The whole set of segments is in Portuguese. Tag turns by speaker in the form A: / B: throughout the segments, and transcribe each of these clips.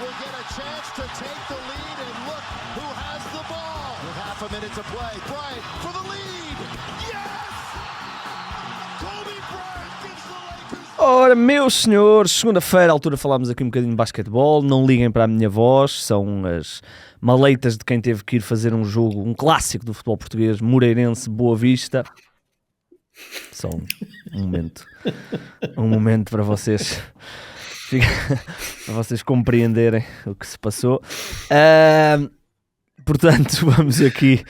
A: will get a chance to take the lead, and look who has the ball. With half a minute to play, Bryant for the lead. Yes! Kobe Bryant gives the Lakers.
B: Ora, meus senhores, segunda-feira, à altura falámos aqui um bocadinho de basquetebol. Não liguem para a minha voz, são as maleitas de quem teve que ir fazer um jogo, um clássico do futebol português, Moreirense, Boa Vista. Só um momento para vocês, para vocês compreenderem o que se passou. Portanto, vamos aqui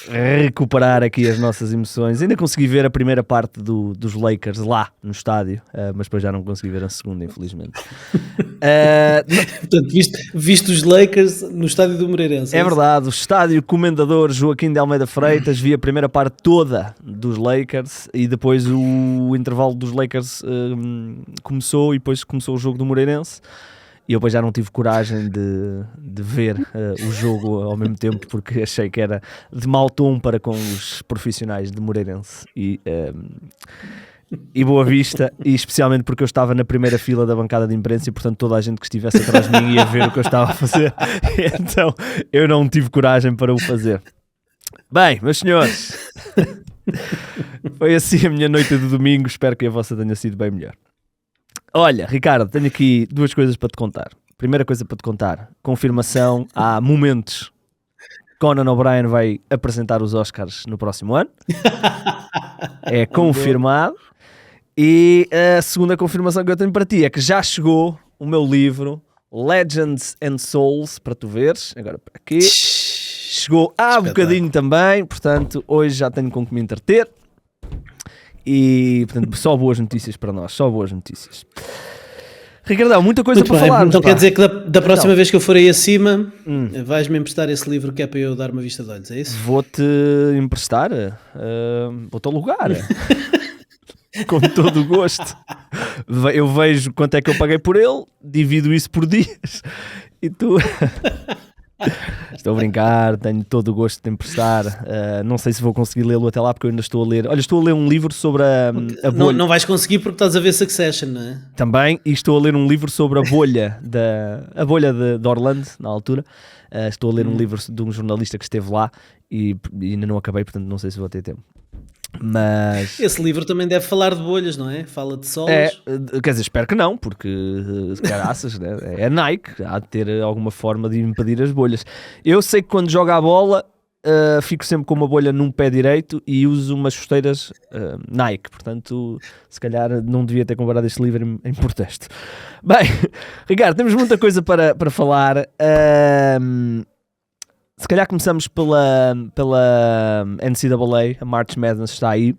B: recuperar aqui as nossas emoções. Ainda consegui ver a primeira parte dos Lakers lá no estádio, mas depois já não consegui ver a segunda, infelizmente.
C: Portanto, viste os Lakers no estádio do Moreirense.
B: É verdade, o estádio Comendador Joaquim de Almeida Freitas, vi a primeira parte toda dos Lakers e depois o intervalo dos Lakers começou e depois começou o jogo do Moreirense. E eu depois já não tive coragem de ver o jogo ao mesmo tempo, porque achei que era de mau tom para com os profissionais de Moreirense e Boa Vista, e especialmente porque eu estava na primeira fila da bancada de imprensa e portanto toda a gente que estivesse atrás de mim ia ver o que eu estava a fazer. Então eu não tive coragem para o fazer. Bem, meus senhores, foi assim a minha noite de domingo, espero que a vossa tenha sido bem melhor. Olha, Ricardo, tenho aqui duas coisas para te contar. Primeira coisa para te contar, confirmação, há momentos. Conan O'Brien vai apresentar os Oscars no próximo ano. É confirmado. E a segunda confirmação que eu tenho para ti é que já chegou o meu livro Legends and Souls, para tu veres. Agora para aqui. Chegou há bocadinho também, portanto, hoje já tenho com que me entreter. E, portanto, só boas notícias para nós, só boas notícias. Ricardão, muita coisa
C: muito
B: para
C: bem.
B: falar.
C: Então quer dizer que da próxima vez que eu for aí acima, vais-me emprestar esse livro que é para eu dar uma vista de olhos, é isso?
B: Vou-te emprestar, vou-te alugar, com todo o gosto. Eu vejo quanto é que eu paguei por ele, divido isso por dias e tu... Estou a brincar, tenho todo o gosto de emprestar. Não sei se vou conseguir lê-lo até lá, porque eu ainda estou a ler. Olha, estou a ler um livro sobre a bolha.
C: Não vais conseguir porque estás a ver Succession, não é?
B: Também, e estou a ler um livro sobre a bolha de Orlando, na altura. Estou a ler um livro de um jornalista que esteve lá e ainda não acabei, portanto não sei se vou ter tempo. Mas
C: esse livro também deve falar de bolhas, não é? Fala de solos.
B: Quer dizer, espero que não, porque caraças, né? É Nike, há de ter alguma forma de impedir as bolhas. Eu sei que quando jogo a bola fico sempre com uma bolha num pé direito e uso umas chuteiras Nike, portanto se calhar não devia ter comprado este livro em protesto. Bem, Ricardo, temos muita coisa para falar. Se calhar começamos pela NCAA, a March Madness está aí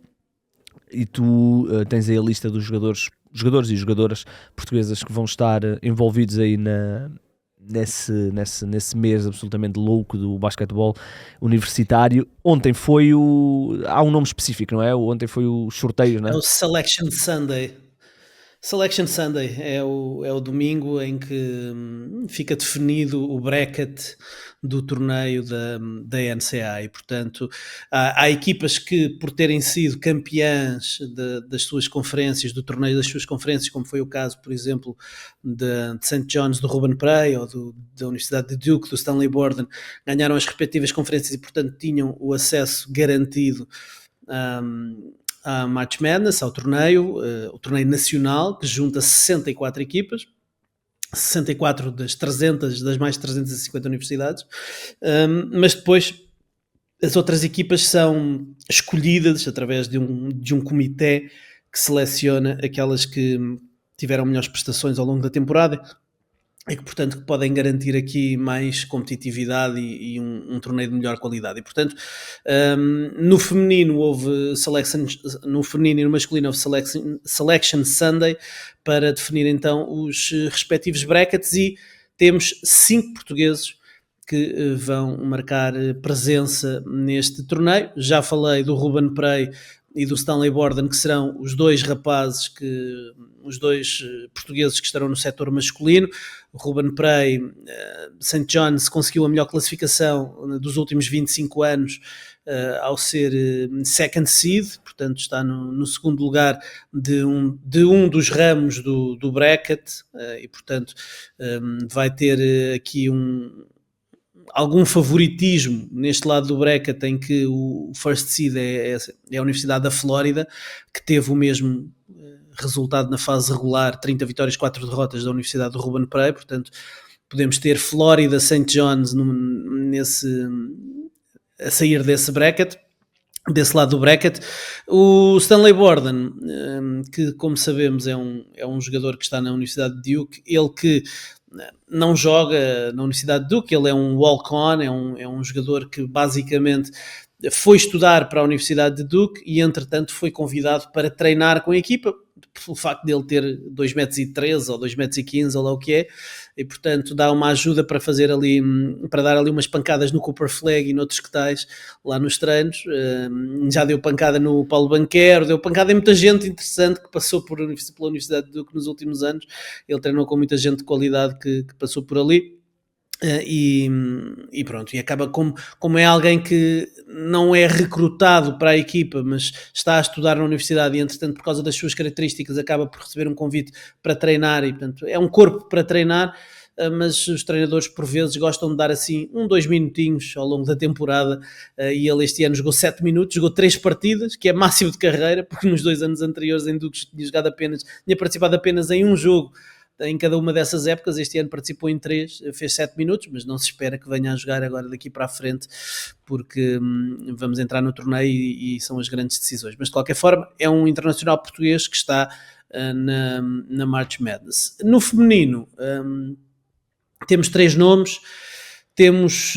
B: e tu tens aí a lista dos jogadores e jogadoras portuguesas que vão estar envolvidos aí nesse mês absolutamente louco do basquetebol universitário. Ontem foi há um nome específico, não é? Ontem foi o sorteio, não é?
C: É o Selection Sunday. Selection Sunday é o domingo em que fica definido o bracket do torneio da NCAA e, portanto, há equipas que, por terem sido campeãs das suas conferências, do torneio das suas conferências, como foi o caso, por exemplo, de St. John's do Ruben Prey ou da Universidade de Duke, do Stanley Borden, ganharam as respectivas conferências e, portanto, tinham o acesso garantido a March Madness, ao torneio, o torneio nacional, que junta 64 equipas, 64 das mais de 350 universidades, mas depois as outras equipas são escolhidas através de um comitê que seleciona aquelas que tiveram melhores prestações ao longo da temporada e que, portanto, podem garantir aqui mais competitividade e um torneio de melhor qualidade. E, portanto, no feminino houve no feminino e no masculino houve Selection Sunday para definir então os respectivos brackets e temos 5 portugueses que vão marcar presença neste torneio. Já falei do Ruben Prey e do Stanley Borden, que serão os dois portugueses que estarão no setor masculino. O Ruben Prey, St. John's, conseguiu a melhor classificação dos últimos 25 anos ao ser second seed, portanto está no segundo lugar de um dos ramos do bracket, e portanto vai ter aqui algum favoritismo neste lado do bracket, em que o first seed é a Universidade da Flórida, que teve o mesmo resultado na fase regular, 30 vitórias, 4 derrotas da Universidade do Ruben Prey, portanto podemos ter Flórida, St. John's a sair desse bracket, desse lado do bracket. O Stanley Borden, que como sabemos é um jogador que está na Universidade de Duke, ele que não joga na Universidade de Duke, ele é um walk-on, é um jogador que basicamente foi estudar para a Universidade de Duke e entretanto foi convidado para treinar com a equipa, pelo facto de ele ter 2,13 m ou 2,15 m ou lá o que é, e portanto dá uma ajuda para dar ali umas pancadas no Cooper Flag e noutros que tais lá nos treinos. Já deu pancada no Paulo Banquero, deu pancada em muita gente interessante que passou pela Universidade de Duke nos últimos anos. Ele treinou com muita gente de qualidade que passou por ali. E pronto, e acaba como é alguém que não é recrutado para a equipa, mas está a estudar na universidade e entretanto por causa das suas características acaba por receber um convite para treinar e portanto é um corpo para treinar, mas os treinadores por vezes gostam de dar assim 2 minutinhos ao longo da temporada, e ele este ano jogou 7 minutos, jogou 3 partidas, que é máximo de carreira, porque nos 2 anos anteriores em Duke tinha participado apenas em um jogo em cada uma dessas épocas. Este ano participou em 3, fez 7 minutos, mas não se espera que venha a jogar agora daqui para a frente, porque vamos entrar no torneio e são as grandes decisões. Mas de qualquer forma é um internacional português que está na March Madness. No feminino temos 3 nomes. Temos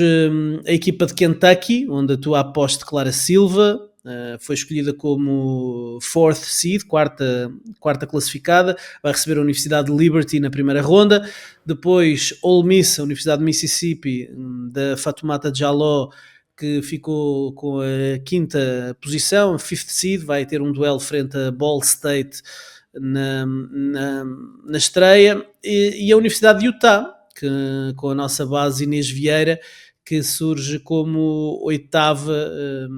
C: a equipa de Kentucky, onde atua a aposta Clara Silva, foi escolhida como 4th seed, quarta classificada, vai receber a Universidade de Liberty na primeira ronda. Depois Ole Miss, a Universidade de Mississippi, da Fatoumata Jallow, que ficou com a 5ª posição, 5th seed, vai ter um duelo frente a Ball State na estreia, e a Universidade de Utah, com a nossa base Inês Vieira, que surge como 8th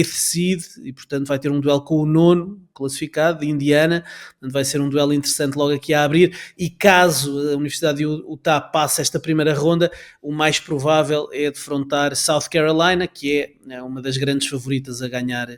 C: seed, e portanto vai ter um duelo com o 9º classificado, de Indiana. Portanto, vai ser um duelo interessante logo aqui a abrir, e caso a Universidade de Utah passe esta primeira ronda, o mais provável é defrontar South Carolina, que é uma das grandes favoritas a ganhar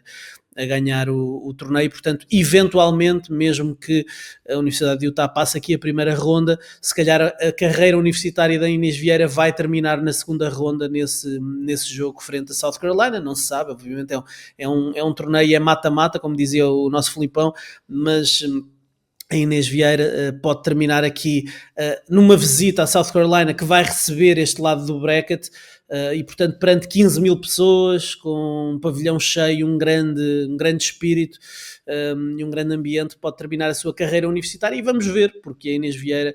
C: o torneio. Portanto, eventualmente, mesmo que a Universidade de Utah passe aqui a primeira ronda, se calhar a carreira universitária da Inês Vieira vai terminar na segunda ronda nesse jogo frente a South Carolina. Não se sabe, obviamente é um torneio, é mata-mata, como dizia o nosso Filipão, mas a Inês Vieira pode terminar aqui numa visita a South Carolina, que vai receber este lado do bracket, e portanto perante 15 mil pessoas, com um pavilhão cheio, um grande espírito e um grande ambiente, pode terminar a sua carreira universitária. E vamos ver, porque a Inês Vieira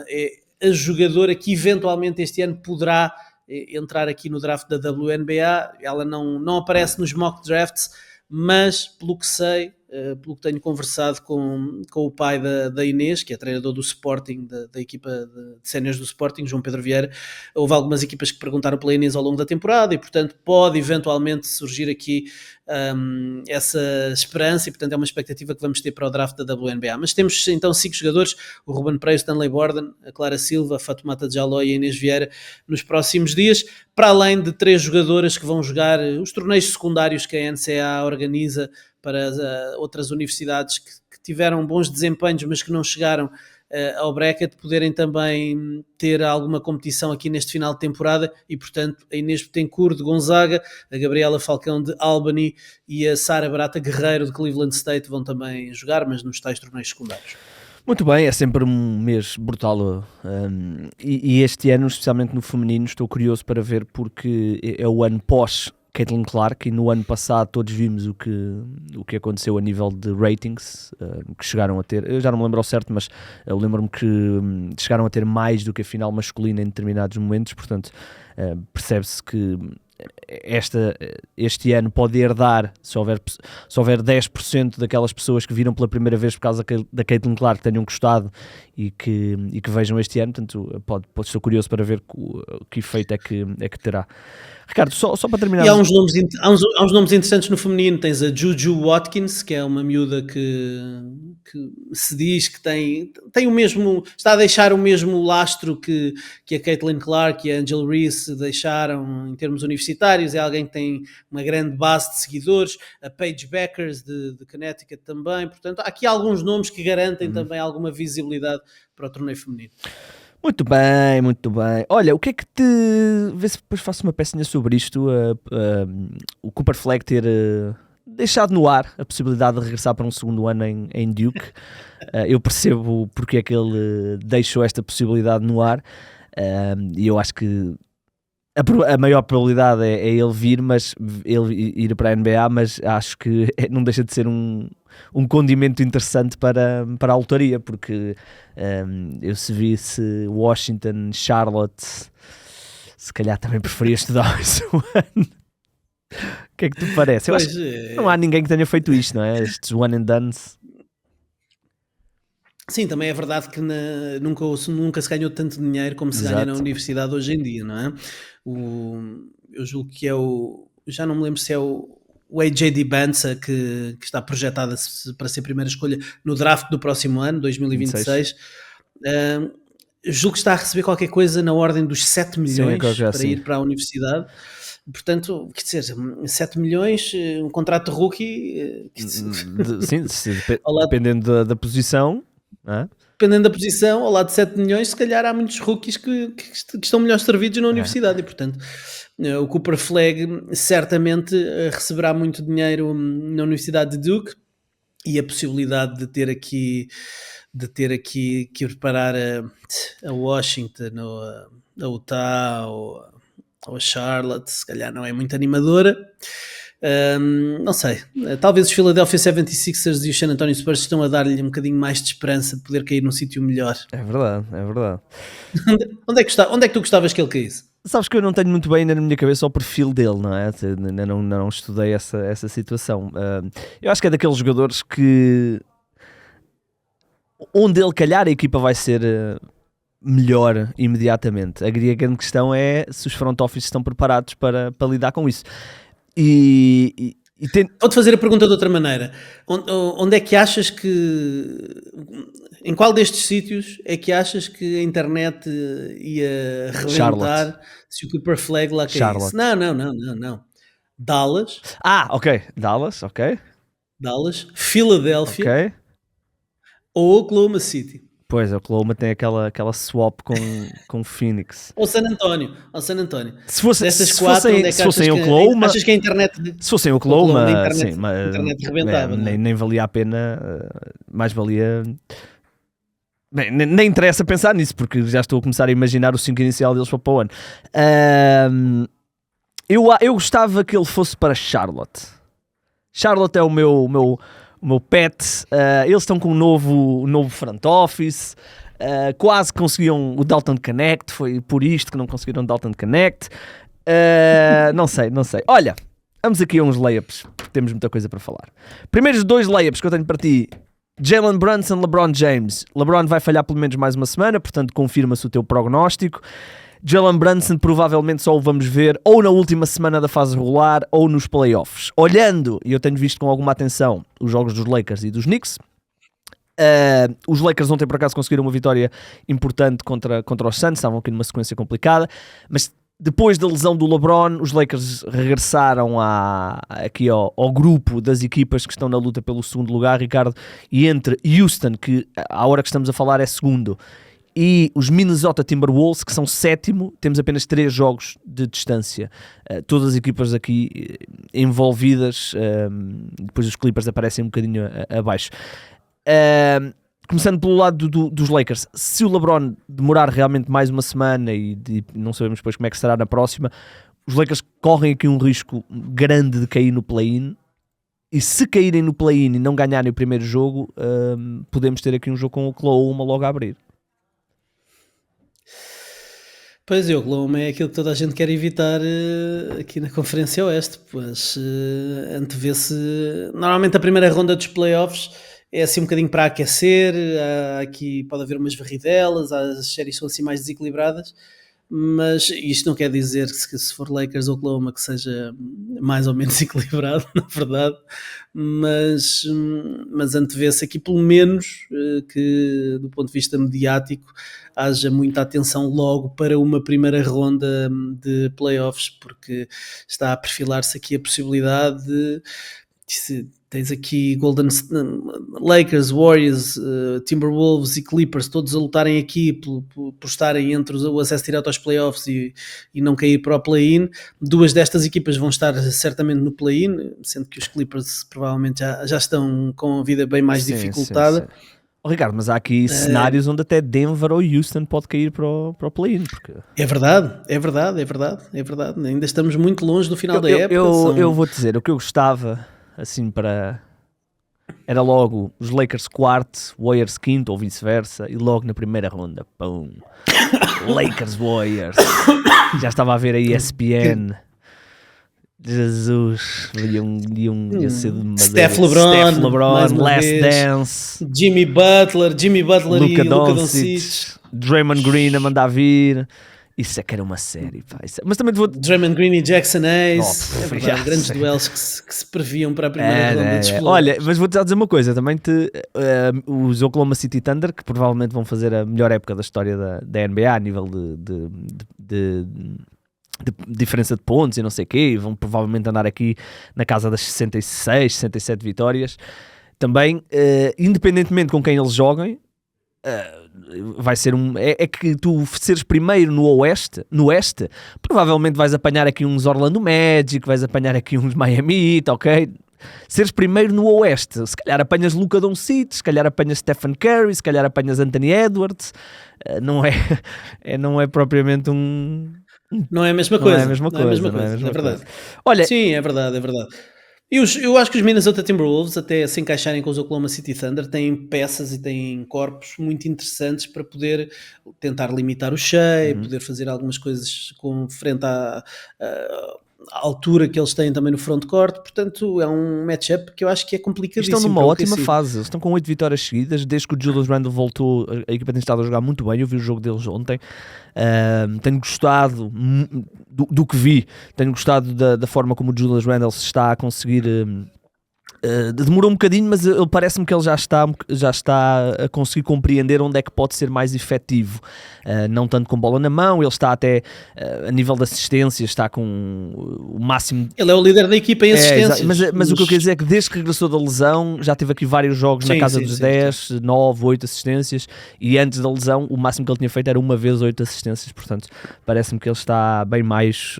C: é a jogadora que eventualmente este ano poderá entrar aqui no draft da WNBA. Ela não aparece nos mock drafts, mas pelo que sei, pelo que tenho conversado com o pai da Inês, que é treinador do Sporting, da equipa de séniores do Sporting, João Pedro Vieira, houve algumas equipas que perguntaram pela Inês ao longo da temporada, e portanto pode eventualmente surgir aqui essa esperança, e portanto é uma expectativa que vamos ter para o draft da WNBA. Mas temos então 5 jogadores: o Ruben Prey, o Stanley Borden, a Clara Silva, a Fatoumata Jallow e a Inês Vieira nos próximos dias, para além de 3 jogadoras que vão jogar os torneios secundários que a NCAA organiza para outras universidades que tiveram bons desempenhos, mas que não chegaram ao bracket, poderem também ter alguma competição aqui neste final de temporada. E portanto a Inês Betancourt de Gonzaga, a Gabriela Falcão de Albany e a Sara Barata Guerreiro de Cleveland State vão também jogar, mas nos tais torneios secundários.
B: Muito bem, é sempre um mês brutal, e este ano, especialmente no feminino, estou curioso para ver, porque é o ano pós Caitlin Clark, e no ano passado todos vimos o que aconteceu a nível de ratings, que chegaram a ter, eu já não me lembro ao certo, mas eu lembro-me que chegaram a ter mais do que a final masculina em determinados momentos. Portanto, percebe-se que este ano pode herdar, se houver 10% daquelas pessoas que viram pela primeira vez por causa da Caitlin Clark que tenham gostado e que vejam este ano, portanto estou curioso para ver que efeito é que terá. Ricardo, só para terminar...
C: E há uns nomes interessantes no feminino. Tens a Juju Watkins, que é uma miúda que se diz que tem o mesmo, está a deixar o mesmo lastro que a Caitlin Clark e a Angel Reese deixaram em termos universitários. É alguém que tem uma grande base de seguidores. A Paige Beckers de Connecticut também. Portanto, há aqui alguns nomes que garantem também alguma visibilidade para o torneio feminino.
B: Muito bem, muito bem. Olha, o que é que te... Vê se depois faço uma pecinha sobre isto. O Cooper Flag ter deixado no ar a possibilidade de regressar para um segundo ano em Duke. Eu percebo porque é que ele deixou esta possibilidade no ar. E eu acho que a maior probabilidade é ele vir, mas ele ir para a NBA, mas acho que não deixa de ser um condimento interessante para a lotaria, porque eu se visse Washington, Charlotte, se calhar também preferia estudar esse ano. O que é que te parece? Eu acho que não há ninguém que tenha feito isto, não é? Estes one and dones.
C: Sim, também é verdade que nunca se ganhou tanto dinheiro como se ganha na universidade hoje em dia, não é? Eu julgo que já não me lembro se é o AJ Dibbanza que está projetada para ser primeira escolha no draft do próximo ano, 2026. Julgo que está a receber qualquer coisa na ordem dos 7 milhões para ir para a universidade. Portanto, quer dizer, 7 milhões, um contrato de rookie...
B: Dependendo da posição...
C: Dependendo da posição, ao lado de 7 milhões, se calhar há muitos rookies que estão melhor servidos na universidade e, portanto, o Cooper Flag certamente receberá muito dinheiro na Universidade de Duke e a possibilidade de ter aqui que preparar a Washington ou a Utah ou a Charlotte, se calhar não é muito animadora. Não sei, talvez os Philadelphia 76ers e os San Antonio Spurs estão a dar-lhe um bocadinho mais de esperança de poder cair num sítio melhor.
B: É verdade.
C: Onde é que tu gostavas que ele caísse?
B: Sabes que eu não tenho muito bem ainda na minha cabeça o perfil dele, não é? Ainda não estudei essa situação. Eu acho que é daqueles jogadores que onde ele calhar a equipa vai ser melhor imediatamente. A grande questão é se os front office estão preparados para lidar com isso.
C: Vou-te fazer a pergunta de outra maneira. Onde é que achas que... Em qual destes sítios é que achas que a internet ia rebentar se o Cooper Flag lá caísse?
B: Charlotte.
C: Não. Dallas.
B: Ok. Dallas, ok.
C: Filadélfia.
B: Ok.
C: Ou Oklahoma City.
B: Pois, o Oklahoma tem aquela swap com Phoenix.
C: Ou San Antonio.
B: Se fossem
C: Oklahoma, achas que a internet...
B: Se fossem Oklahoma,
C: a internet rebentava.
B: Nem valia a pena, mais valia... Nem interessa pensar nisso, porque já estou a começar a imaginar o 5 inicial deles para o ano. Eu gostava que ele fosse para Charlotte. Charlotte é o meu pet. Eles estão com um novo front office. Quase conseguiam o Dalton Connect. Foi por isto que não conseguiram o Dalton Connect. Não sei. Olha, vamos aqui a uns layups, porque temos muita coisa para falar. Primeiros 2 layups que eu tenho para ti. Jalen Brunson, LeBron James. LeBron vai falhar pelo menos mais uma semana, portanto confirma-se o teu prognóstico. Jalen Brunson provavelmente só o vamos ver ou na última semana da fase regular ou nos playoffs. Olhando, e eu tenho visto com alguma atenção, os jogos dos Lakers e dos Knicks. Os Lakers ontem por acaso conseguiram uma vitória importante contra os Suns, estavam aqui numa sequência complicada, mas depois da lesão do LeBron, os Lakers regressaram aqui ao grupo das equipas que estão na luta pelo segundo lugar, Ricardo, e entre Houston, que à hora que estamos a falar é segundo, e os Minnesota Timberwolves, que são sétimo, temos apenas 3 jogos de distância. Todas as equipas aqui envolvidas, depois os Clippers aparecem um bocadinho abaixo. Começando pelo lado dos Lakers, se o LeBron demorar realmente mais uma semana e não sabemos depois como é que será na próxima, os Lakers correm aqui um risco grande de cair no play-in, e se caírem no play-in e não ganharem o primeiro jogo, podemos ter aqui um jogo com o Oklahoma logo a abrir.
C: Pois é, o Oklahoma é aquilo que toda a gente quer evitar aqui na Conferência Oeste, pois antevê-se. Normalmente a primeira ronda dos playoffs é assim um bocadinho para aquecer, aqui pode haver umas varridelas, as séries são assim mais desequilibradas, mas isto não quer dizer que se for Lakers ou Oklahoma que seja mais ou menos equilibrado, na verdade, mas antevê-se aqui pelo menos que do ponto de vista mediático haja muita atenção logo para uma primeira ronda de playoffs, porque está a perfilar-se aqui a possibilidade de tens aqui Lakers, Warriors, Timberwolves e Clippers todos a lutarem aqui por estarem entre o acesso direto aos playoffs e não cair para o play-in. Duas destas equipas vão estar certamente no play-in, sendo que os Clippers provavelmente já estão com a vida bem mais dificultada.
B: Sim. Oh, Ricardo, mas há aqui cenários onde até Denver ou Houston pode cair para o play-in. Porque...
C: É verdade. Ainda estamos muito longe do final da época.
B: Eu vou-te dizer, o que eu gostava, assim, era logo os Lakers quarto, Warriors quinto ou vice-versa, e logo na primeira ronda, pum, Lakers Warriors. Já estava a ver a ESPN. Jesus, ia ser de madeira.
C: Steph LeBron,
B: Last Dance,
C: Jimmy Butler
B: Luka
C: e Luka Doncic,
B: Draymond Green a mandar vir. Isso é que era uma série, pá. Mas também vou...
C: Draymond Green e Jackson Hayes, grandes duelos que se previam para a primeira ronda dos playoffs.
B: Olha, mas vou-te dizer uma coisa, também os Oklahoma City Thunder, que provavelmente vão fazer a melhor época da história da NBA a nível de diferença de pontos e não sei o quê, vão provavelmente andar aqui na casa das 66, 67 vitórias. Também, independentemente com quem eles joguem, vai ser é que tu seres primeiro no Oeste, provavelmente vais apanhar aqui uns Orlando Magic, vais apanhar aqui uns Miami Heat, ok? Seres primeiro no Oeste, se calhar apanhas Luka Doncic, se calhar apanhas Stephen Curry, se calhar apanhas Anthony Edwards, não é propriamente um...
C: Não é a mesma coisa.
B: Não é a mesma coisa.
C: É verdade.
B: Olha,
C: sim, é verdade. E eu acho que os Minnesota Timberwolves, até se encaixarem com os Oklahoma City Thunder, têm peças e têm corpos muito interessantes para poder tentar limitar o Shea, poder fazer algumas coisas com frente à altura que eles têm também no frontcourt. Portanto, é um matchup que eu acho que é complicadíssimo.
B: Estão numa ótima fase. Eles estão com 8 vitórias seguidas. Desde que o Julius Randle voltou, a equipa tem estado a jogar muito bem. Eu vi o jogo deles ontem. Tenho gostado do que vi. Tenho gostado da forma como o Julius Randle se está a conseguir... demorou um bocadinho, mas parece-me que ele já está a conseguir compreender onde é que pode ser mais efetivo, não tanto com bola na mão. Ele está até a nível de assistência, está com o máximo.
C: Ele é o líder da equipa em assistências,
B: mas o que eu quero dizer é que desde que regressou da lesão já teve aqui vários jogos na casa dos 10, 9, 8 assistências, e antes da lesão o máximo que ele tinha feito era uma vez 8 assistências. Portanto, parece-me que ele está bem mais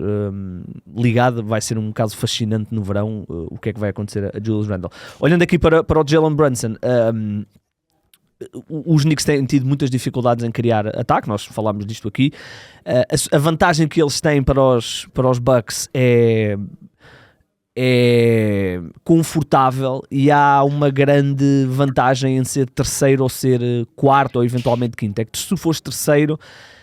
B: ligado. Vai ser um caso fascinante no verão, o que é que vai acontecer a Julius Randle. Olhando aqui para o Jalen Brunson, os Knicks têm tido muitas dificuldades em criar ataque, nós falámos disto aqui. A vantagem que eles têm para os Bucks é confortável, e há uma grande vantagem em ser terceiro ou ser quarto ou eventualmente quinto. É que se tu fores terceiro,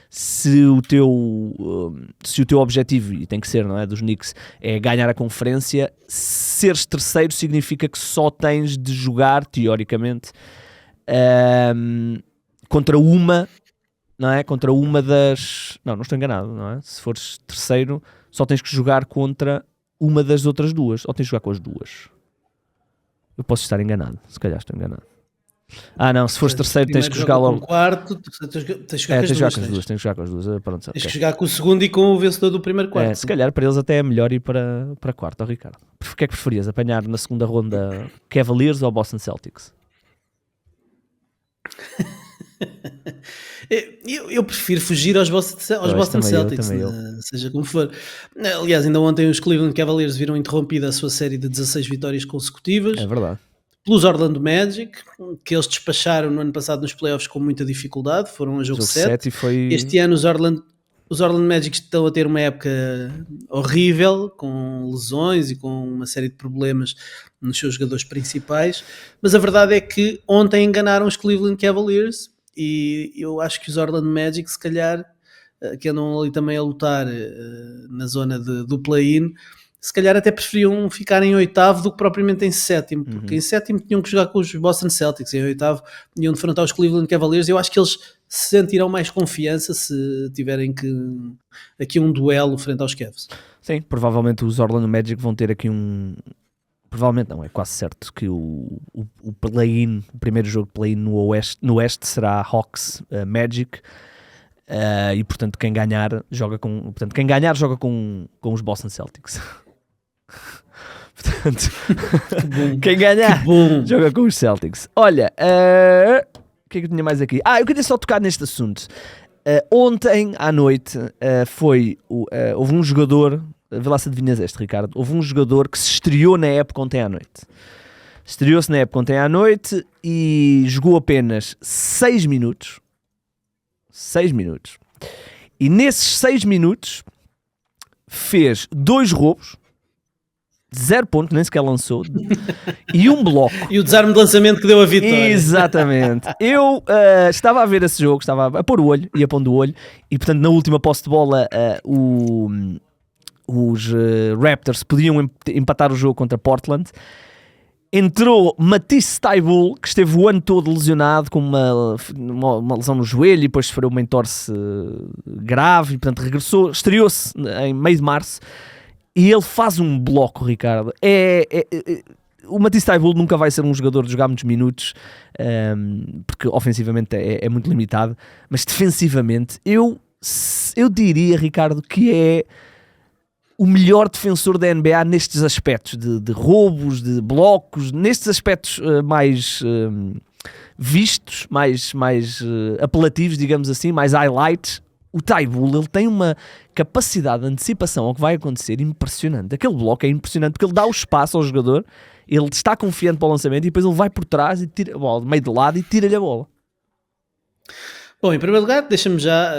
B: se o teu objetivo, e tem que ser, não é, dos Knicks, é ganhar a conferência, seres terceiro significa que só tens de jogar, teoricamente, contra uma, não é? Contra uma das... Não estou enganado, não é? Se fores terceiro, só tens que jogar contra uma das outras duas, ou tens de jogar com as duas. Eu posso estar enganado, se calhar estou enganado. Não, se fores terceiro tens que jogar logo.
C: Com o quarto, tens que
B: jogar com as duas. Pronto,
C: tens que jogar com o segundo e com o vencedor do primeiro quarto.
B: Se calhar para eles até é melhor ir para quarto, Ricardo. O que é que preferias? Apanhar na segunda ronda Cavaliers ou Boston Celtics?
C: Eu prefiro fugir aos Boston Celtics, seja como for. Aliás, ainda ontem os Cleveland Cavaliers viram interrompida a sua série de 16 vitórias consecutivas.
B: É verdade.
C: Pelos Orlando Magic, que eles despacharam no ano passado nos playoffs com muita dificuldade, foram a jogo 7. Este ano os Orlando Magic estão a ter uma época horrível, com lesões e com uma série de problemas nos seus jogadores principais, mas a verdade é que ontem enganaram os Cleveland Cavaliers, e eu acho que os Orlando Magic se calhar que andam ali também a lutar na zona do play-in, se calhar até preferiam ficar em oitavo do que propriamente em sétimo, porque em sétimo tinham que jogar com os Boston Celtics, em oitavo iam defrontar os Cleveland Cavaliers. Eu acho que eles sentirão mais confiança se tiverem aqui um duelo frente aos Cavs.
B: Sim, provavelmente os Orlando Magic vão ter aqui provavelmente não, é quase certo que o play-in, o primeiro jogo de play-in no Oeste será Hawks Magic, e portanto quem ganhar joga com os Boston Celtics. Portanto, quem ganhar joga com os Celtics. Olha, o que é que eu tinha mais aqui? Eu queria só tocar neste assunto. Ontem à noite houve um jogador, vê lá se adivinhas este, Ricardo. Houve um jogador que se estreou na época ontem à noite. Estreou-se na época ontem à noite e jogou apenas 6 minutos. 6 minutos. E nesses 6 minutos fez 2 roubos, 0 pontos, nem sequer lançou, e um bloco.
C: E o desarme de lançamento que deu a vitória.
B: Exatamente. Eu estava a ver esse jogo, estava a pôr o olho, ia pondo o olho, e portanto na última posse de bola os Raptors podiam empatar o jogo contra Portland. Entrou Matisse Thybulle, que esteve o ano todo lesionado com uma lesão no joelho e depois sofreu uma entorse grave e portanto regressou, estreou-se em meio de março e ele faz um bloco, Ricardo. O Matisse Thybulle nunca vai ser um jogador de jogar muitos minutos, porque ofensivamente é muito limitado, mas defensivamente eu diria, Ricardo, que é o melhor defensor da NBA nestes aspectos de roubos, de blocos, nestes aspectos mais vistos, mais apelativos, digamos assim, mais highlights. O Thybulle, ele tem uma capacidade de antecipação ao que vai acontecer impressionante. Aquele bloco é impressionante porque ele dá o espaço ao jogador, ele está confiante para o lançamento e depois ele vai por trás e tira a bola, meio de lado, e tira-lhe a bola.
C: Bom, em primeiro lugar, deixa-me já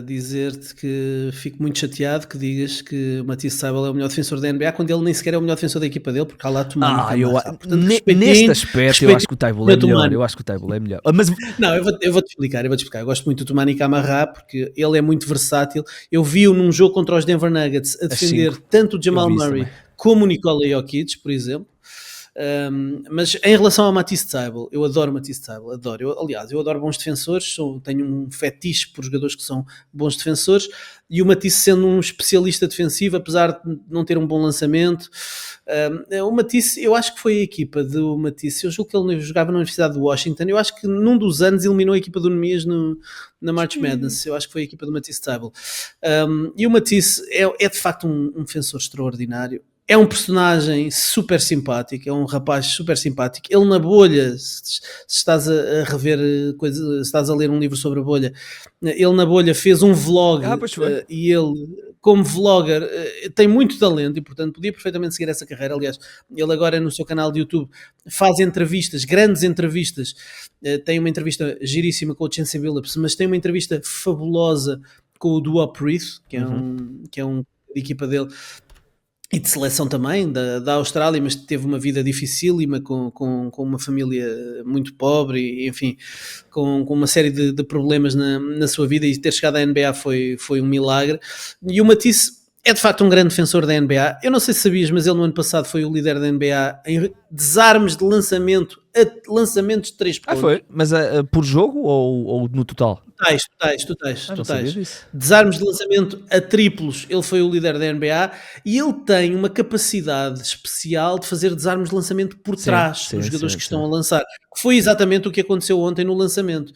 C: dizer-te que fico muito chateado que digas que o Matisse Thybulle é o melhor defensor da NBA quando ele nem sequer é o melhor defensor da equipa dele, porque há lá tomar
B: neste aspecto eu acho que o Thybulle é melhor. Eu acho que o Thybulle é melhor. Mas...
C: Não, eu vou-te explicar. Eu gosto muito do Toumani Camara porque ele é muito versátil. Eu vi-o num jogo contra os Denver Nuggets a defender tanto o Jamal Murray como o Nikola Jokic, por exemplo. Mas em relação ao Matisse Thybulle, eu adoro Matisse Thybulle, adoro. Eu adoro bons defensores, tenho um fetiche por jogadores que são bons defensores, e o Matisse sendo um especialista defensivo, apesar de não ter um bom lançamento, o Matisse, eu acho que foi a equipa do Matisse, eu julgo que ele jogava na Universidade de Washington, eu acho que num dos anos eliminou a equipa do Nemias na March Madness, eu acho que foi a equipa do Matisse Thybulle, e o Matisse é de facto um defensor extraordinário. É um personagem super simpático, é um rapaz super simpático. Ele na bolha, se estás a rever coisas, se estás a ler um livro sobre a bolha, ele na bolha fez um vlog e ele, como vlogger, tem muito talento e portanto podia perfeitamente seguir essa carreira. Aliás, ele agora no seu canal de YouTube faz entrevistas, grandes entrevistas. Tem uma entrevista giríssima com o Chance Billups, mas tem uma entrevista fabulosa com o Duop Reith, que é um equipa dele, e de seleção também, da Austrália, mas teve uma vida dificílima, com uma família muito pobre, e, enfim, com uma série de problemas na sua vida, e ter chegado à NBA foi um milagre. E o Matisse é de facto um grande defensor da NBA. Eu não sei se sabias, mas ele no ano passado foi o líder da NBA em desarmes de lançamentos de 3 pontos.
B: Foi? Mas por jogo ou no total?
C: Totais. Desarmes de lançamento a triplos, ele foi o líder da NBA e ele tem uma capacidade especial de fazer desarmes de lançamento por trás dos jogadores que estão a lançar. Foi exatamente o que aconteceu ontem no lançamento.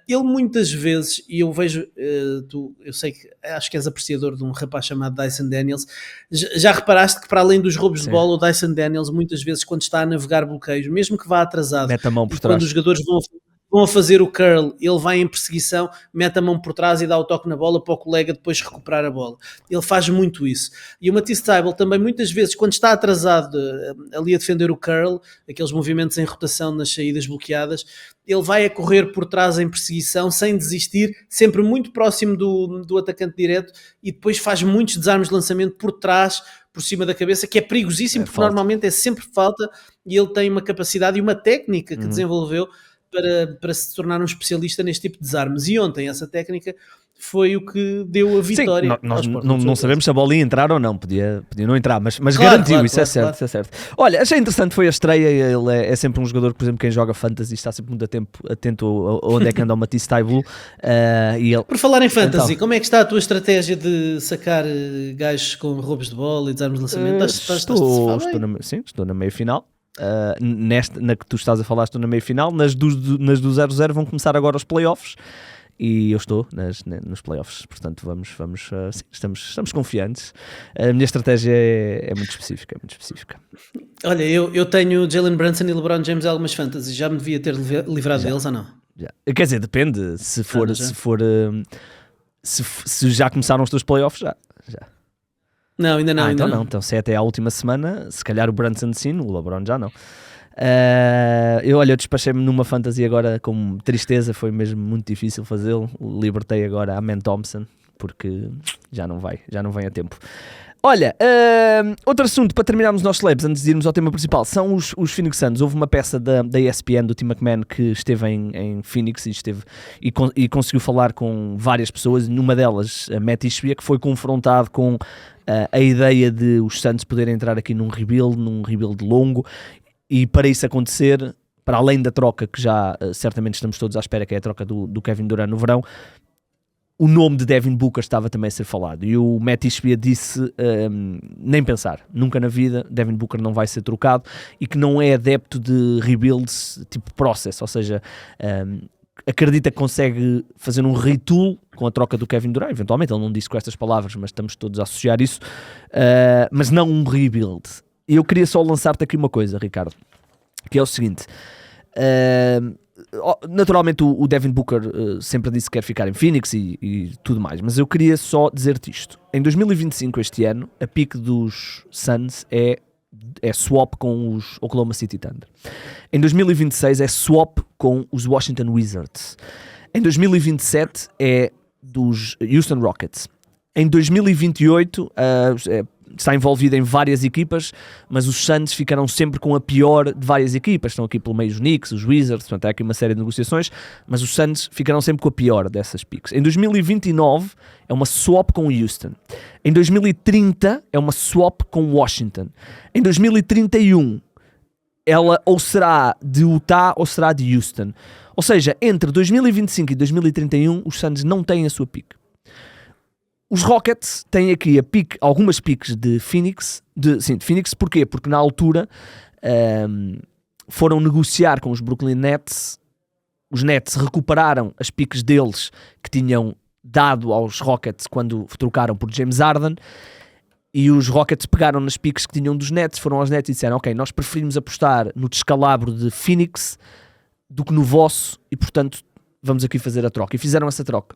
C: Ele muitas vezes, e eu vejo, eu sei que acho que és apreciador de um rapaz chamado Dyson Daniels, já reparaste que para além dos roubos de bola, o Dyson Daniels muitas vezes quando está a navegar bloqueios, mesmo que vá atrasado,
B: mete a mão por
C: quando
B: trás.
C: os jogadores vão a fazer o curl, ele vai em perseguição, mete a mão por trás e dá o toque na bola para o colega depois recuperar a bola. Ele faz muito isso. E o Matisse Thybulle também muitas vezes, quando está atrasado ali a defender o curl, aqueles movimentos em rotação nas saídas bloqueadas, ele vai a correr por trás em perseguição, sem desistir, sempre muito próximo do atacante direto, e depois faz muitos desarmes de lançamento por trás, por cima da cabeça, que é perigosíssimo, porque normalmente é sempre falta, e ele tem uma capacidade e uma técnica que desenvolveu para se tornar um especialista neste tipo de desarmes. E ontem essa técnica foi o que deu a vitória.
B: Sim, nós
C: aos Portland
B: não sabemos se a bola ia entrar ou não, podia não entrar, mas
C: Claro,
B: garantiu,
C: claro,
B: isso é
C: claro,
B: certo,
C: claro.
B: isso é certo. Olha, achei interessante, foi a estreia, ele é sempre um jogador, por exemplo, quem joga fantasy está sempre muito atento a onde é que anda o Matisse Taibu, e ele...
C: Por falar em fantasy,
B: Então.
C: como é que está a tua estratégia de sacar gajos com roubos de bola e desarmes de lançamento?
B: Estou na meia final. Na que tu estás a falar, estou na meia final. Nas do 0-0 vão começar agora os playoffs e eu estou nos playoffs, portanto sim, estamos confiantes. A minha estratégia é muito específica,
C: Olha, eu tenho Jalen Brunson e LeBron James em algumas fantasy, já me devia ter livrado deles ou não?
B: Já. Quer dizer, depende, se já começaram os teus playoffs, já.
C: Não, ainda não.
B: Então se é até à última semana, se calhar o Brunson sim, o LeBron já não. Eu despachei-me numa fantasy agora com tristeza, foi mesmo muito difícil fazê-lo. Libertei agora a Man Thompson, porque já não vem a tempo. Olha, outro assunto para terminarmos os nossos labs, antes de irmos ao tema principal, são os Phoenix Suns. Houve uma peça da ESPN, do Tim McMahon, que esteve em Phoenix e conseguiu falar com várias pessoas, numa delas a Matt Ishbia, que foi confrontado com a ideia de os Suns poderem entrar aqui num rebuild longo, e para isso acontecer, para além da troca que já certamente estamos todos à espera, que é a troca do Kevin Durant no verão, o nome de Devin Booker estava também a ser falado, e o Matt Ishbia disse nem pensar, nunca na vida Devin Booker não vai ser trocado, e que não é adepto de rebuilds tipo process, ou seja, acredita que consegue fazer um retool com a troca do Kevin Durant. Eventualmente ele não disse com estas palavras, mas estamos todos a associar isso, mas não um rebuild. E eu queria só lançar-te aqui uma coisa, Ricardo, que é o seguinte: naturalmente o Devin Booker sempre disse que quer ficar em Phoenix e tudo mais, mas eu queria só dizer-te isto. Em 2025, este ano, a pick dos Suns é swap com os Oklahoma City Thunder. Em 2026 é swap com os Washington Wizards. Em 2027 é dos Houston Rockets. Em 2028 está envolvido em várias equipas, mas os Suns ficarão sempre com a pior de várias equipas. Estão aqui pelo meio os Knicks, os Wizards, portanto há aqui uma série de negociações, mas os Suns ficarão sempre com a pior dessas picks. Em 2029 é uma swap com o Houston. Em 2030 é uma swap com Washington. Em 2031 ela ou será de Utah ou será de Houston. Ou seja, entre 2025 e 2031 os Suns não têm a sua pick. Os Rockets têm aqui algumas picks de Phoenix. De Phoenix, porquê? Porque na altura foram negociar com os Brooklyn Nets. Os Nets recuperaram as picks deles que tinham dado aos Rockets quando trocaram por James Harden, e os Rockets pegaram nas picks que tinham dos Nets, foram aos Nets e disseram: ok, nós preferimos apostar no descalabro de Phoenix do que no vosso, e portanto vamos aqui fazer a troca. E fizeram essa troca.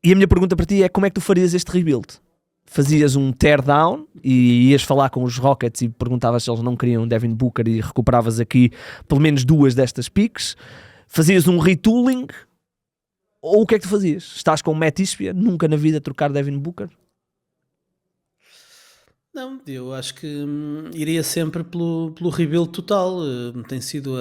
B: E a minha pergunta para ti é: como é que tu farias este rebuild? Fazias um teardown e ias falar com os Rockets e perguntavas se eles não queriam Devin Booker e recuperavas aqui pelo menos duas destas picks? Fazias um retooling? Ou o que é que tu fazias? Estás com o Matt Ishbia, nunca na vida trocar Devin Booker?
C: Não, eu acho que iria sempre pelo rebuild total. Tem sido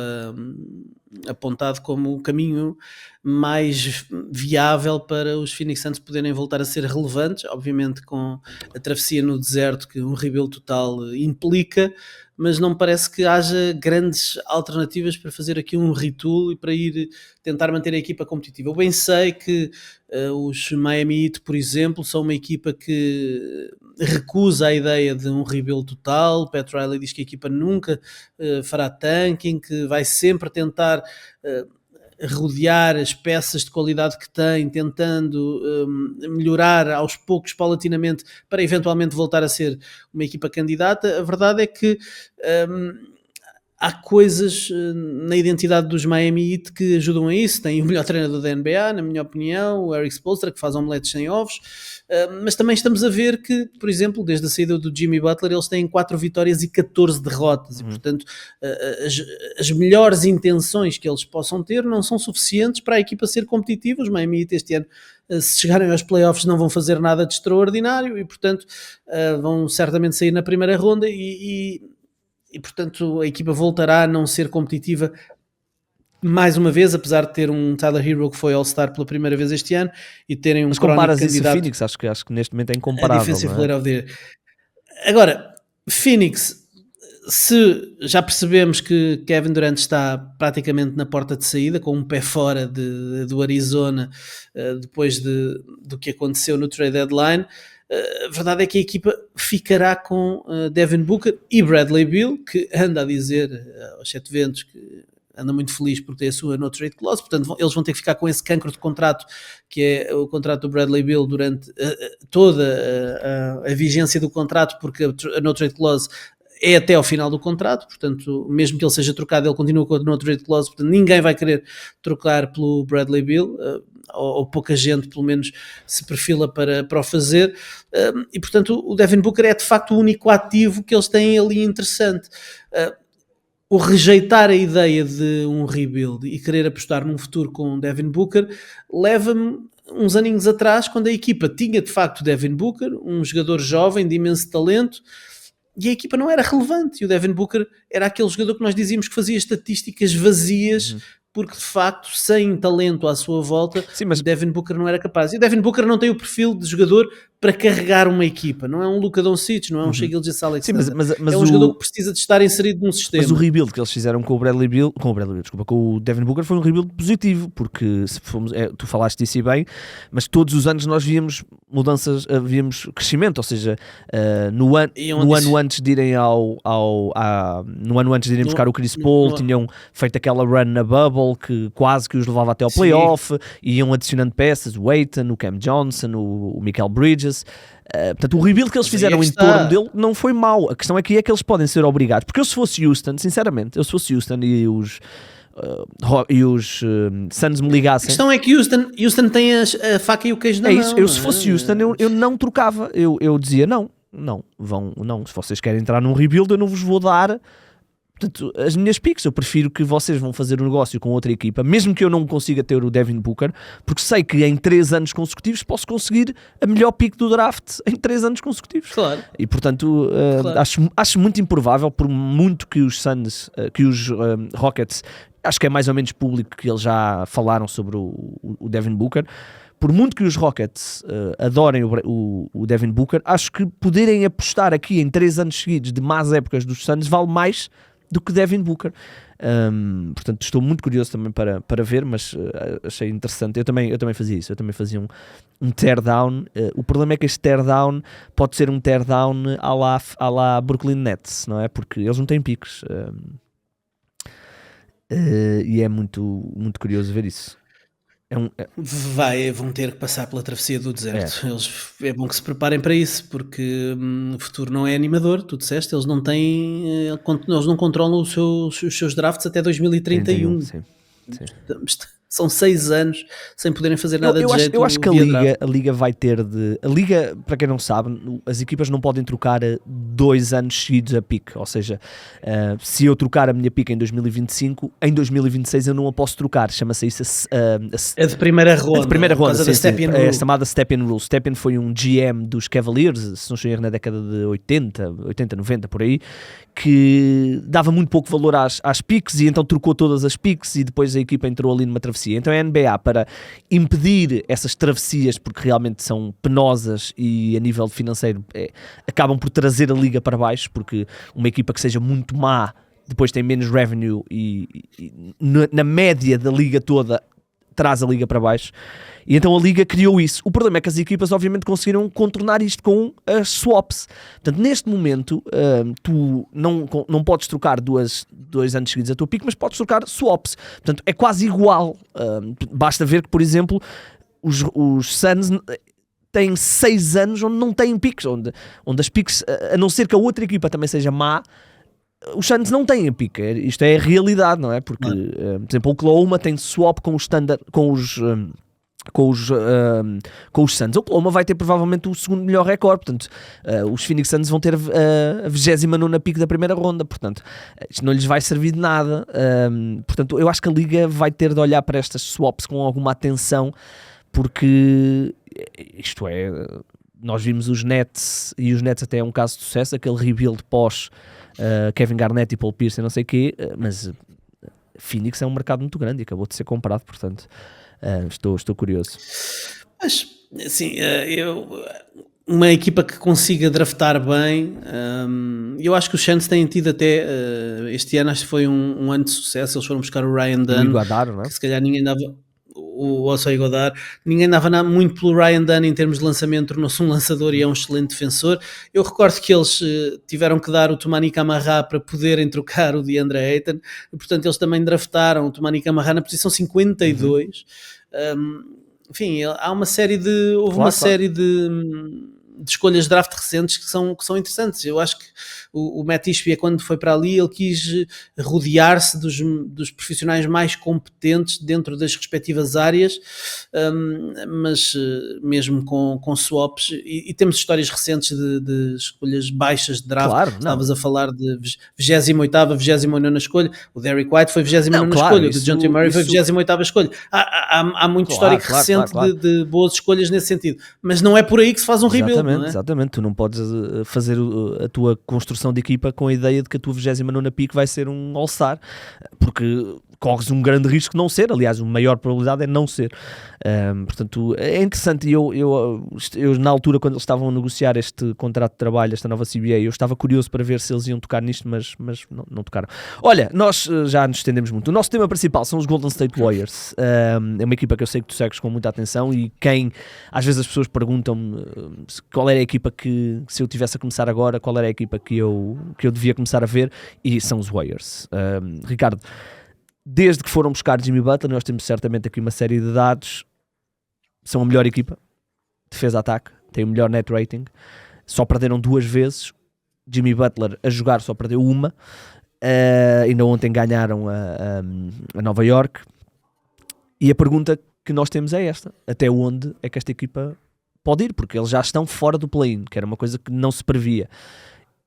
C: apontado como o caminho mais viável para os Phoenix Suns poderem voltar a ser relevantes, obviamente com a travessia no deserto que um rebuild total implica, mas não me parece que haja grandes alternativas para fazer aqui um retool e para ir tentar manter a equipa competitiva. Eu bem sei que os Miami Heat, por exemplo, são uma equipa que recusa a ideia de um rebuild total. Pat Riley diz que a equipa nunca fará tanking, que vai sempre tentar rodear as peças de qualidade que tem, tentando melhorar aos poucos, paulatinamente, para eventualmente voltar a ser uma equipa candidata. A verdade é que há coisas na identidade dos Miami Heat que ajudam a isso. Tem o melhor treinador da NBA, na minha opinião, o Eric Spoelstra, que faz omeletes sem ovos, mas também estamos a ver que, por exemplo, desde a saída do Jimmy Butler, eles têm 4 vitórias e 14 derrotas, e portanto as melhores intenções que eles possam ter não são suficientes para a equipa ser competitiva. Os Miami Heat este ano, se chegarem aos playoffs, não vão fazer nada de extraordinário e portanto vão certamente sair na primeira ronda e portanto a equipa voltará a não ser competitiva mais uma vez, apesar de ter um Tyler Hero que foi All-Star pela primeira vez este ano e terem um
B: Mas
C: crónico
B: comparas isso a
C: candidato
B: Phoenix, acho que neste momento é
C: a
B: incomparável,
C: Defensive
B: não
C: Player
B: é?
C: of the Year. Agora, Phoenix, se já percebemos que Kevin Durant está praticamente na porta de saída, com um pé fora do Arizona, depois do que aconteceu no trade deadline, a verdade é que a equipa ficará com Devin Booker e Bradley Beal, que anda a dizer aos sete ventos que anda muito feliz por ter a sua no trade clause, portanto eles vão ter que ficar com esse cancro de contrato, que é o contrato do Bradley Beal durante toda a vigência do contrato, porque a no trade clause é até ao final do contrato, portanto, mesmo que ele seja trocado, ele continua com a no trade clause, portanto, ninguém vai querer trocar pelo Bradley Beal, ou pouca gente, pelo menos, se perfila para o fazer, e, portanto, o Devin Booker é, de facto, o único ativo que eles têm ali interessante. O rejeitar a ideia de um rebuild e querer apostar num futuro com Devin Booker leva-me uns aninhos atrás, quando a equipa tinha, de facto, Devin Booker, um jogador jovem, de imenso talento, e a equipa não era relevante, e o Devin Booker era aquele jogador que nós dizíamos que fazia estatísticas vazias, porque de facto, sem talento à sua volta,
B: Sim, mas
C: Devin Booker não era capaz. E o Devin Booker não tem o perfil de jogador para carregar uma equipa, não é um Luka Doncic, não é um Shai Gilgeous-Alexander,
B: sim, mas
C: é um jogador que precisa de estar inserido num sistema.
B: Mas o rebuild que eles fizeram com o Bradley Beal, com o Devin Booker, foi um rebuild positivo, porque se fomos, tu falaste disso e bem, mas todos os anos nós víamos mudanças, víamos crescimento, ou seja, no ano antes de irem no ano antes de irem buscar o Chris Paul, tinham feito aquela run na bubble que quase que os levava até ao playoff, e iam adicionando peças, o Ayton, o Cam Johnson, o Mikal Bridges. Portanto, o rebuild que eles fizeram em torno dele não foi mau. A questão aqui é que eles podem ser obrigados, porque eu, se fosse Houston, sinceramente, e os Suns me ligassem.
C: A questão é que Houston tem a faca e o queijo na mão.
B: É isso, eu se fosse Houston eu não trocava, eu dizia não, se vocês querem entrar num rebuild eu não vos vou dar, portanto, as minhas picks. Eu prefiro que vocês vão fazer um negócio com outra equipa, mesmo que eu não consiga ter o Devin Booker, porque sei que em 3 anos consecutivos posso conseguir a melhor pick do draft em 3 anos consecutivos.
C: Claro.
B: E portanto, acho muito improvável, por muito que os Suns, que os Rockets, acho que é mais ou menos público que eles já falaram sobre o Devin Booker. Por muito que os Rockets adorem o Devin Booker, acho que poderem apostar aqui em 3 anos seguidos de más épocas dos Suns vale mais do que Devin Booker. Portanto, estou muito curioso também para ver, mas achei interessante. Eu também fazia isso, eu também fazia um teardown. O problema é que este teardown pode ser um teardown à la Brooklyn Nets, não é? Porque eles não têm picos. E é muito, muito curioso ver isso.
C: Vão ter que passar pela travessia do deserto. É bom que se preparem para isso, porque o futuro não é animador. Tu disseste, eles não controlam os seus drafts até 2031.
B: Sim.
C: São 6 anos sem poderem fazer nada de jeito.
B: Eu acho que a Liga vai ter de... A Liga, para quem não sabe, as equipas não podem trocar 2 anos seguidos a pick. Ou seja, se eu trocar a minha pick em 2025, em 2026 eu não a posso trocar. Chama-se isso
C: a de primeira ronda.
B: A de primeira ronda, sim. É chamada Step-in Rule. Step-in foi um GM dos Cavaliers, se não estou em erro, na década de 80, 90, por aí, que dava muito pouco valor às picks, e então trocou todas as picks, e depois a equipa entrou ali numa travessia. Então a NBA, para impedir essas travessias, porque realmente são penosas e a nível financeiro acabam por trazer a liga para baixo, porque uma equipa que seja muito má depois tem menos revenue e na média da liga toda traz a liga para baixo, e então a liga criou isso. O problema é que as equipas obviamente conseguiram contornar isto com as swaps. Portanto, neste momento tu não podes trocar 2 anos seguidos a tua pick, mas podes trocar swaps. Portanto, é quase igual. Basta ver que, por exemplo, os Suns têm 6 anos onde não têm picks, onde as picks, a não ser que a outra equipa também seja má, os Suns não têm a pick. Isto é a realidade, não é? Porque, por exemplo, o Oklahoma tem swap com os standard, com os Suns. O Oklahoma vai ter provavelmente o segundo melhor recorde. Portanto, os Phoenix Suns vão ter a 29ª pick da primeira ronda. Portanto, isto não lhes vai servir de nada. Portanto, eu acho que a Liga vai ter de olhar para estas swaps com alguma atenção, porque isto é... Nós vimos os Nets, e os Nets até é um caso de sucesso, aquele rebuild pós Kevin Garnett e Paul Pierce e não sei o quê, mas Phoenix é um mercado muito grande e acabou de ser comprado, portanto estou curioso.
C: Mas, assim, uma equipa que consiga draftar bem, eu acho que os Saints têm tido até, este ano acho que foi um ano de sucesso, eles foram buscar o Ryan
B: O
C: Dunn,
B: Iguodala, não é?
C: que se calhar ninguém dava, o Osei Godar, ninguém dava nada muito pelo Ryan Dunn em termos de lançamento, tornou-se um lançador e é um excelente defensor. Eu recordo que eles tiveram que dar o Toumani Camara para poderem trocar o DeAndre Ayton, e portanto eles também draftaram o Toumani Camara na posição 52. Enfim, há uma série de... Houve
B: Claro,
C: uma
B: claro.
C: série de escolhas de draft recentes que são interessantes. Eu acho que o Matt Ishbia, quando foi para ali, ele quis rodear-se dos profissionais mais competentes dentro das respectivas áreas, mas mesmo com swaps, e temos histórias recentes de escolhas baixas de draft.
B: Claro, não.
C: Estavas a falar de 28ª, 29ª escolha, o Derrick White foi 29ª
B: Não, claro,
C: escolha, o
B: isso-
C: DeJounte Murray foi
B: isso-
C: 28ª escolha. Há muito
B: Claro,
C: histórico
B: claro,
C: recente
B: claro.
C: De boas escolhas nesse sentido, mas não é por aí que se faz um rebuild, não é?
B: Exatamente, tu não podes fazer a tua construção de equipa com a ideia de que a tua 29ª pick vai ser um All-Star, porque corres um grande risco de não ser, aliás, a maior probabilidade é não ser. Portanto, é interessante. Eu na altura, quando eles estavam a negociar este contrato de trabalho, esta nova CBA, eu estava curioso para ver se eles iam tocar nisto, mas não tocaram. Olha, nós já nos estendemos muito. O nosso tema principal são os Golden State Warriors. É uma equipa que eu sei que tu segues com muita atenção, e às vezes as pessoas perguntam-me qual era a equipa que, se eu tivesse a começar agora, qual era a equipa que eu devia começar a ver, e são os Warriors. Ricardo, desde que foram buscar Jimmy Butler, nós temos certamente aqui uma série de dados. São a melhor equipa, defesa-ataque, têm o melhor net rating, só perderam 2 vezes. Jimmy Butler a jogar só perdeu uma, ainda ontem ganharam a Nova York. E a pergunta que nós temos é esta: até onde é que esta equipa pode ir? Porque eles já estão fora do play-in, que era uma coisa que não se previa,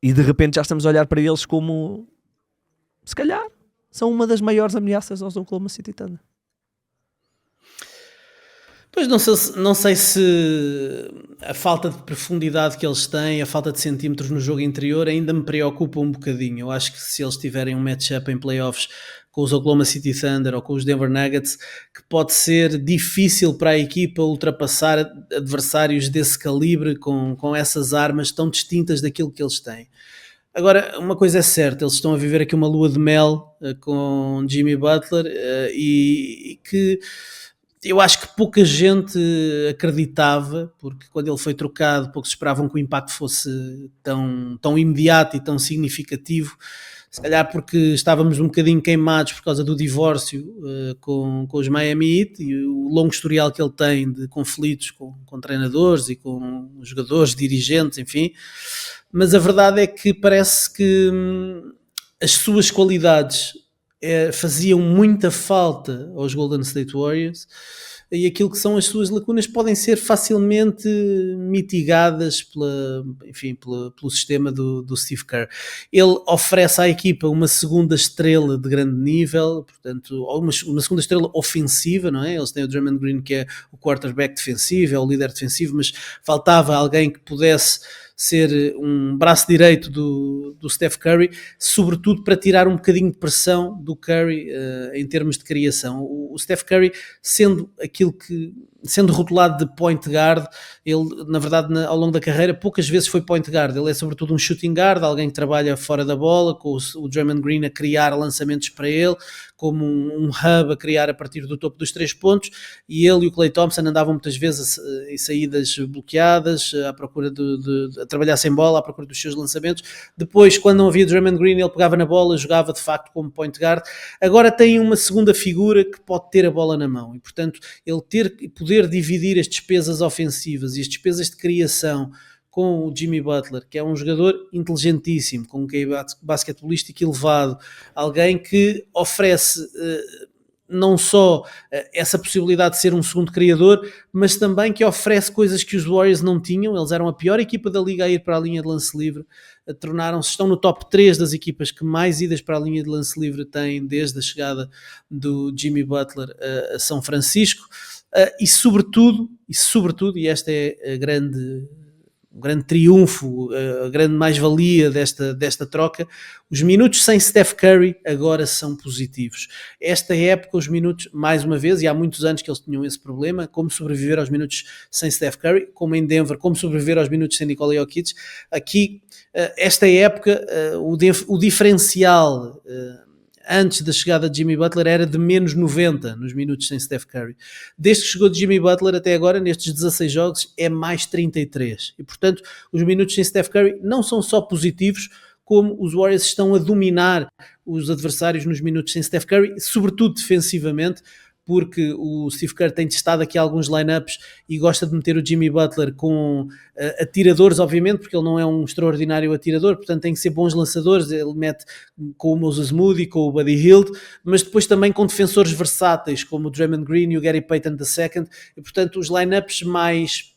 B: e de repente já estamos a olhar para eles como, se calhar, são uma das maiores ameaças aos Oklahoma City Thunder.
C: Pois não sei se a falta de profundidade que eles têm, a falta de centímetros no jogo interior ainda me preocupa um bocadinho. Eu acho que se eles tiverem um matchup em playoffs com os Oklahoma City Thunder ou com os Denver Nuggets, que pode ser difícil para a equipa ultrapassar adversários desse calibre com essas armas tão distintas daquilo que eles têm. Agora, uma coisa é certa, eles estão a viver aqui uma lua de mel com Jimmy Butler, e que eu acho que pouca gente acreditava, porque quando ele foi trocado, poucos esperavam que o impacto fosse tão imediato e tão significativo. Se calhar porque estávamos um bocadinho queimados por causa do divórcio com os Miami Heat e o longo historial que ele tem de conflitos com treinadores e com jogadores, dirigentes, enfim. Mas a verdade é que parece que as suas qualidades faziam muita falta aos Golden State Warriors, e aquilo que são as suas lacunas podem ser facilmente mitigadas pelo sistema do Steve Kerr. Ele oferece à equipa uma segunda estrela de grande nível, portanto, uma segunda estrela ofensiva, não é? Eles têm o Draymond Green, que é o quarterback defensivo, é o líder defensivo, mas faltava alguém que pudesse ser um braço direito do Steph Curry, sobretudo para tirar um bocadinho de pressão do Curry em termos de criação. O Steph Curry, sendo rotulado de point guard, ele, na verdade, ao longo da carreira, poucas vezes foi point guard. Ele é sobretudo um shooting guard, alguém que trabalha fora da bola, com o Draymond Green a criar lançamentos para ele, como um hub a criar a partir do topo dos 3 pontos, e ele e o Klay Thompson andavam muitas vezes em saídas bloqueadas, à procura a trabalhar sem bola, à procura dos seus lançamentos. Depois, quando não havia Draymond Green, ele pegava na bola, jogava de facto como point guard. Agora tem uma segunda figura que pode ter a bola na mão, e portanto ele poder dividir as despesas ofensivas e as despesas de criação com o Jimmy Butler, que é um jogador inteligentíssimo, com um QI basquetebolístico elevado, alguém que oferece não só essa possibilidade de ser um segundo criador, mas também que oferece coisas que os Warriors não tinham. Eles eram a pior equipa da liga a ir para a linha de lance livre, estão no top 3 das equipas que mais idas para a linha de lance livre têm desde a chegada do Jimmy Butler a São Francisco, e sobretudo, e esta é a grande grande triunfo, a grande mais-valia desta troca. Os minutos sem Steph Curry agora são positivos. Esta época, os minutos, mais uma vez, e há muitos anos que eles tinham esse problema, como sobreviver aos minutos sem Steph Curry, como em Denver, como sobreviver aos minutos sem Nikola Jokic. Aqui, esta época, o diferencial antes da chegada de Jimmy Butler era de menos 90 nos minutos sem Steph Curry. Desde que chegou de Jimmy Butler até agora, nestes 16 jogos, é mais 33. E, portanto, os minutos sem Steph Curry não são só positivos, como os Warriors estão a dominar os adversários nos minutos sem Steph Curry, sobretudo defensivamente, porque o Steve Kerr tem testado aqui alguns lineups e gosta de meter o Jimmy Butler com atiradores, obviamente, porque ele não é um extraordinário atirador, portanto tem que ser bons lançadores. Ele mete com o Moses Moody, com o Buddy Hield, mas depois também com defensores versáteis, como o Draymond Green e o Gary Payton II, e portanto os lineups mais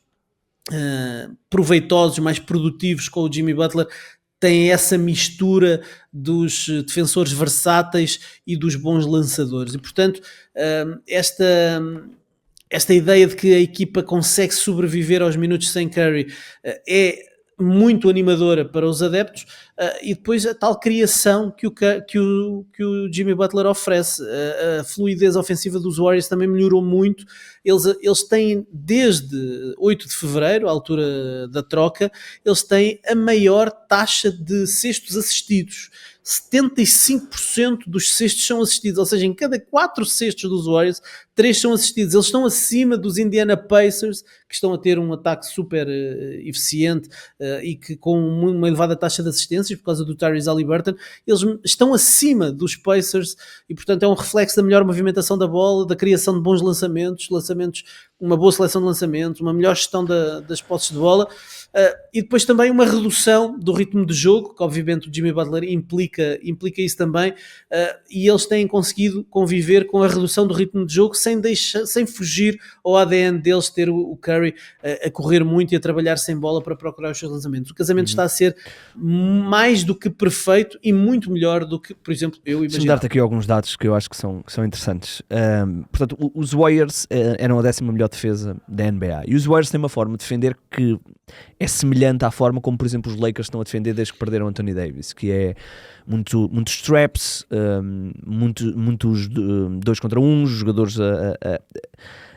C: proveitosos, mais produtivos com o Jimmy Butler tem essa mistura dos defensores versáteis e dos bons lançadores. E, portanto, esta ideia de que a equipa consegue sobreviver aos minutos sem Curry é muito animadora para os adeptos, e depois a tal criação que o Jimmy Butler oferece. A fluidez ofensiva dos Warriors também melhorou muito. Eles têm, desde 8 de fevereiro, a altura da troca, eles têm a maior taxa de cestos assistidos. 75% dos cestos são assistidos, ou seja, em cada 4 cestos dos Warriors, 3 são assistidos. Eles estão acima dos Indiana Pacers, que estão a ter um ataque super eficiente e que com uma elevada taxa de assistências por causa do Tyrese Haliburton. Eles estão acima dos Pacers e, portanto, é um reflexo da melhor movimentação da bola, da criação de bons lançamentos, uma boa seleção de lançamentos, uma melhor gestão das posses de bola. E depois também uma redução do ritmo de jogo, que obviamente o Jimmy Butler implica isso também, e eles têm conseguido conviver com a redução do ritmo de jogo sem fugir ao ADN deles, ter o Curry a correr muito e a trabalhar sem bola para procurar os seus lançamentos. O casamento está a ser mais do que perfeito e muito melhor do que, por exemplo, eu imaginava.
B: Deixa-me dar-te aqui alguns dados que eu acho que são interessantes. Portanto, os Warriors eram a 10ª melhor defesa da NBA, e os Warriors têm uma forma de defender que é semelhante à forma como, por exemplo, os Lakers estão a defender desde que perderam Anthony Davis, que é muitos traps, muitos 2 contra 1, os jogadores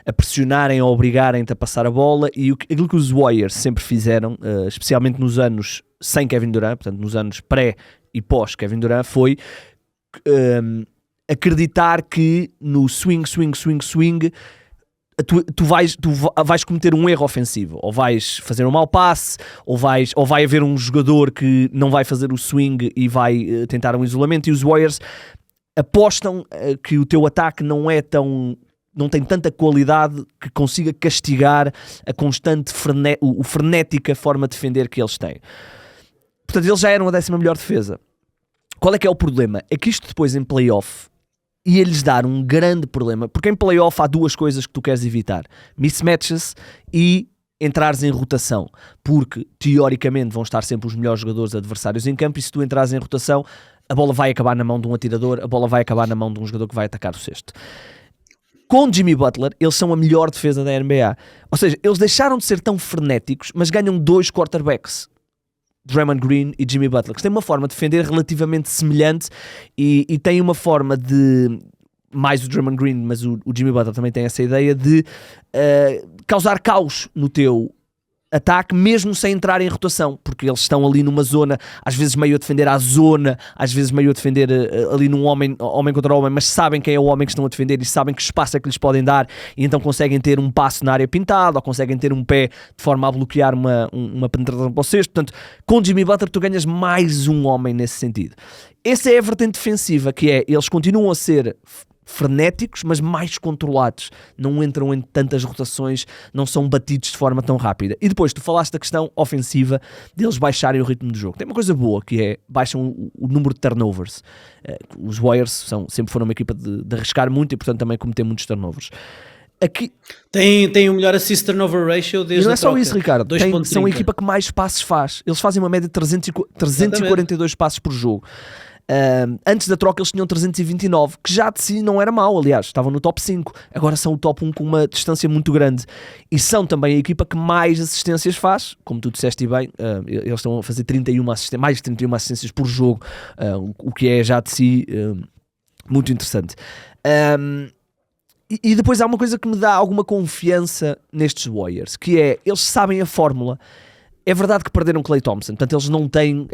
B: a pressionarem, a obrigarem-te a passar a bola, e aquilo que os Warriors sempre fizeram, especialmente nos anos sem Kevin Durant, portanto nos anos pré e pós Kevin Durant, foi acreditar que no swing tu vais cometer um erro ofensivo, ou vais fazer um mau passe, ou vai haver um jogador que não vai fazer o swing e vai tentar um isolamento, e os Warriors apostam que o teu ataque não tem tanta qualidade que consiga castigar a constante frenética forma de defender que eles têm. Portanto, eles já eram a 10ª melhor defesa. Qual é que é o problema? É que isto depois em playoff ia-lhes dar um grande problema, porque em playoff há 2 coisas que tu queres evitar: mismatches e entrares em rotação, porque teoricamente vão estar sempre os melhores jogadores adversários em campo, e se tu entrares em rotação, a bola vai acabar na mão de um atirador, a bola vai acabar na mão de um jogador que vai atacar o cesto. Com Jimmy Butler, eles são a melhor defesa da NBA. Ou seja, eles deixaram de ser tão frenéticos, mas ganham 2 quarterbacks, Draymond Green e Jimmy Butler, que têm uma forma de defender relativamente semelhante e têm uma forma de, mais o Draymond Green, mas o Jimmy Butler também tem essa ideia de causar caos no teu ataque, mesmo sem entrar em rotação, porque eles estão ali numa zona, às vezes meio a defender à zona, às vezes meio a defender ali num homem contra homem, mas sabem quem é o homem que estão a defender e sabem que espaço é que lhes podem dar, e então conseguem ter um passo na área pintada, ou conseguem ter um pé de forma a bloquear uma penetração para o cesto. Portanto, com Jimmy Butler tu ganhas mais um homem nesse sentido. Essa é a vertente defensiva, que é, eles continuam a ser frenéticos, mas mais controlados, não entram em tantas rotações, não são batidos de forma tão rápida. E depois tu falaste da questão ofensiva, deles baixarem o ritmo do jogo. Tem uma coisa boa, que é, baixam o número de turnovers. Os Warriors sempre foram uma equipa de arriscar muito e portanto também cometer muitos turnovers. Aqui
C: tem o melhor assist turnover ratio desde a troca.
B: E não é só isso, Ricardo, são a
C: 2.30.
B: equipa que mais passes faz. Eles fazem uma média de 342 passes por jogo. Antes da troca eles tinham 329, que já de si não era mau, aliás, estavam no top 5. Agora são o top 1 com uma distância muito grande. E são também a equipa que mais assistências faz, como tu disseste bem, eles estão a fazer mais de 31 assistências por jogo, o que é já de si muito interessante. E depois há uma coisa que me dá alguma confiança nestes Warriors, que é, eles sabem a fórmula. É verdade que perderam Klay Thompson, portanto eles não têm,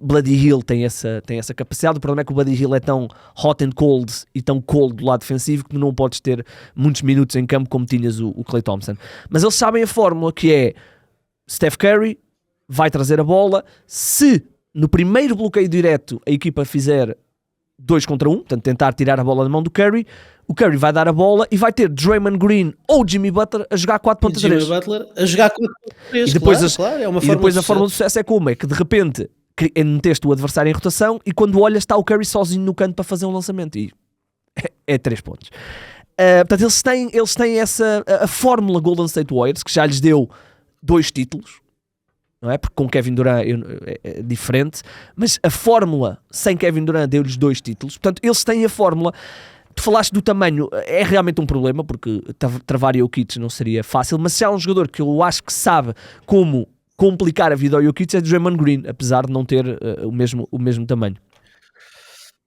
B: Buddy Hield tem essa capacidade. O problema é que o Buddy Hield é tão hot and cold e tão cold do lado defensivo que não podes ter muitos minutos em campo como tinhas o Klay Thompson. Mas eles sabem a fórmula, que é Steph Curry vai trazer a bola. Se no primeiro bloqueio direto a equipa fizer 2 contra 1, portanto tentar tirar a bola da mão do Curry, o Curry vai dar a bola e vai ter Draymond Green ou Jimmy Butler a jogar 4.3.
C: Jimmy Butler a jogar 4.3,
B: e depois,
C: claro, é uma
B: e depois a fórmula de sucesso é como? É que de repente meteste o adversário em rotação e quando olhas está o Curry sozinho no canto para fazer um lançamento e é 3 pontos. Portanto, eles têm a fórmula Golden State Warriors, que já lhes deu 2 títulos, não é? Porque com Kevin Durant é diferente, mas a fórmula sem Kevin Durant deu-lhes 2 títulos. Portanto, eles têm a fórmula. Tu falaste do tamanho, é realmente um problema, porque travar Jokic não seria fácil, mas se há um jogador que eu acho que sabe como complicar a vida ao Jokic é Draymond Green, apesar de não ter o mesmo tamanho.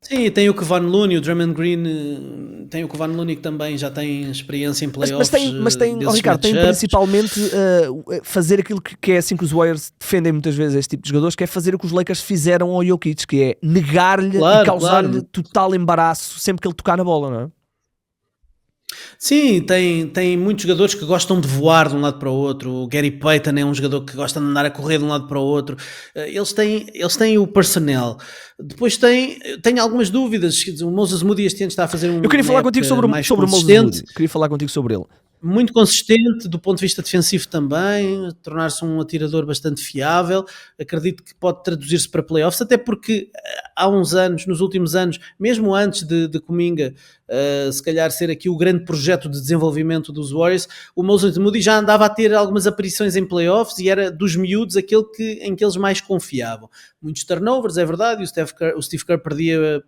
C: Sim, tem o Kevon Looney, o Draymond Green tem o Kevon Looney que também já tem experiência em playoffs.
B: Mas tem Ricardo, tem principalmente fazer aquilo que é assim que os Warriors defendem muitas vezes este tipo de jogadores, que é fazer o que os Lakers fizeram ao Jokic, que é negar-lhe e causar-lhe total embaraço sempre que ele tocar na bola, não é?
C: Sim, tem muitos jogadores que gostam de voar de um lado para o outro. O Gary Payton é um jogador que gosta de andar a correr de um lado para o outro. Eles têm o personnel. Depois tem algumas dúvidas. O Moses Moody este ano está a fazer
B: Eu queria falar contigo sobre o Moses Moody. Queria falar contigo sobre ele.
C: Muito consistente do ponto de vista defensivo também, tornar-se um atirador bastante fiável. Acredito que pode traduzir-se para playoffs, até porque há uns anos, nos últimos anos, mesmo antes de Kuminga se calhar ser aqui o grande projeto de desenvolvimento dos Warriors, o Moses Moody já andava a ter algumas aparições em playoffs e era dos miúdos aquele em que eles mais confiavam. Muitos turnovers, é verdade, e o Steve Kerr perdia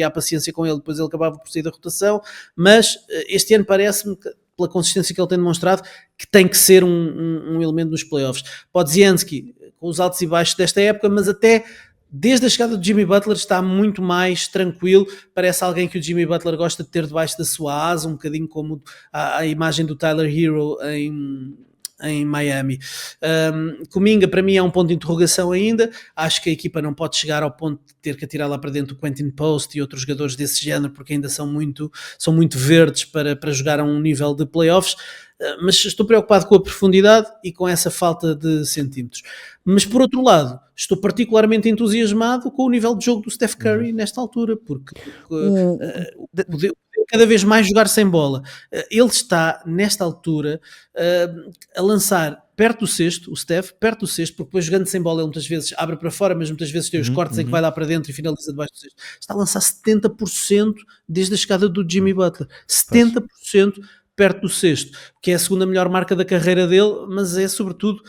C: a paciência com ele, depois ele acabava por sair da rotação, mas este ano parece-me que, pela consistência que ele tem demonstrado, que tem que ser um elemento nos playoffs. Podziemski, com os altos e baixos desta época, mas até desde a chegada do Jimmy Butler está muito mais tranquilo, parece alguém que o Jimmy Butler gosta de ter debaixo da sua asa, um bocadinho como a imagem do Tyler Hero em Miami. Kuminga para mim é um ponto de interrogação ainda. Acho que a equipa não pode chegar ao ponto de ter que atirar lá para dentro o Quentin Post e outros jogadores desse género, porque ainda são muito verdes para jogar a um nível de playoffs, mas estou preocupado com a profundidade e com essa falta de centímetros. Mas por outro lado, estou particularmente entusiasmado com o nível de jogo do Steph Curry nesta altura, porque poder cada vez mais jogar sem bola. Ele está, nesta altura, a lançar perto do cesto, o Steph, perto do cesto, porque depois jogando sem bola ele muitas vezes abre para fora, mas muitas vezes tem os cortes em que vai lá para dentro e finaliza debaixo do cesto. Está a lançar 70% desde a chegada do Jimmy Butler. 70% perto do cesto, que é a segunda melhor marca da carreira dele, mas é sobretudo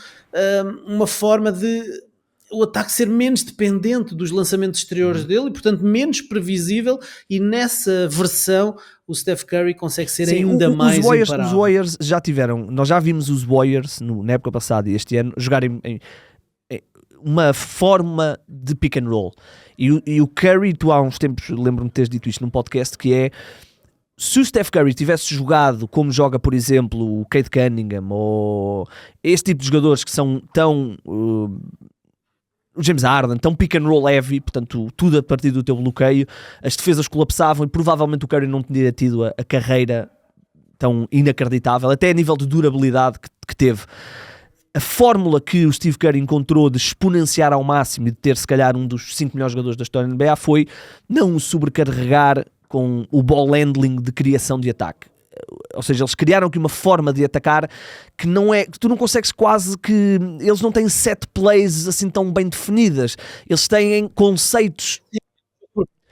C: uma forma de o ataque ser menos dependente dos lançamentos exteriores dele e, portanto, menos previsível, e nessa versão o Steph Curry consegue ser ainda mais imparável.
B: Os Warriors já tiveram, nós já vimos os Warriors na época passada e este ano jogarem em uma forma de pick and roll, e o Curry, tu há uns tempos lembro-me de teres dito isto num podcast, que é: se o Steph Curry tivesse jogado como joga, por exemplo, o Cade Cunningham ou este tipo de jogadores que são tão o James Harden, tão pick and roll heavy, portanto tudo a partir do teu bloqueio, as defesas colapsavam e provavelmente o Curry não teria tido a carreira tão inacreditável, até a nível de durabilidade que teve. A fórmula que o Steve Kerr encontrou de exponenciar ao máximo e de ter se calhar um dos 5 melhores jogadores da história da NBA foi não o sobrecarregar com o ball handling de criação de ataque. Ou seja, eles criaram aqui uma forma de atacar que não é, que tu não consegues quase que, eles não têm set plays assim tão bem definidas, eles têm conceitos.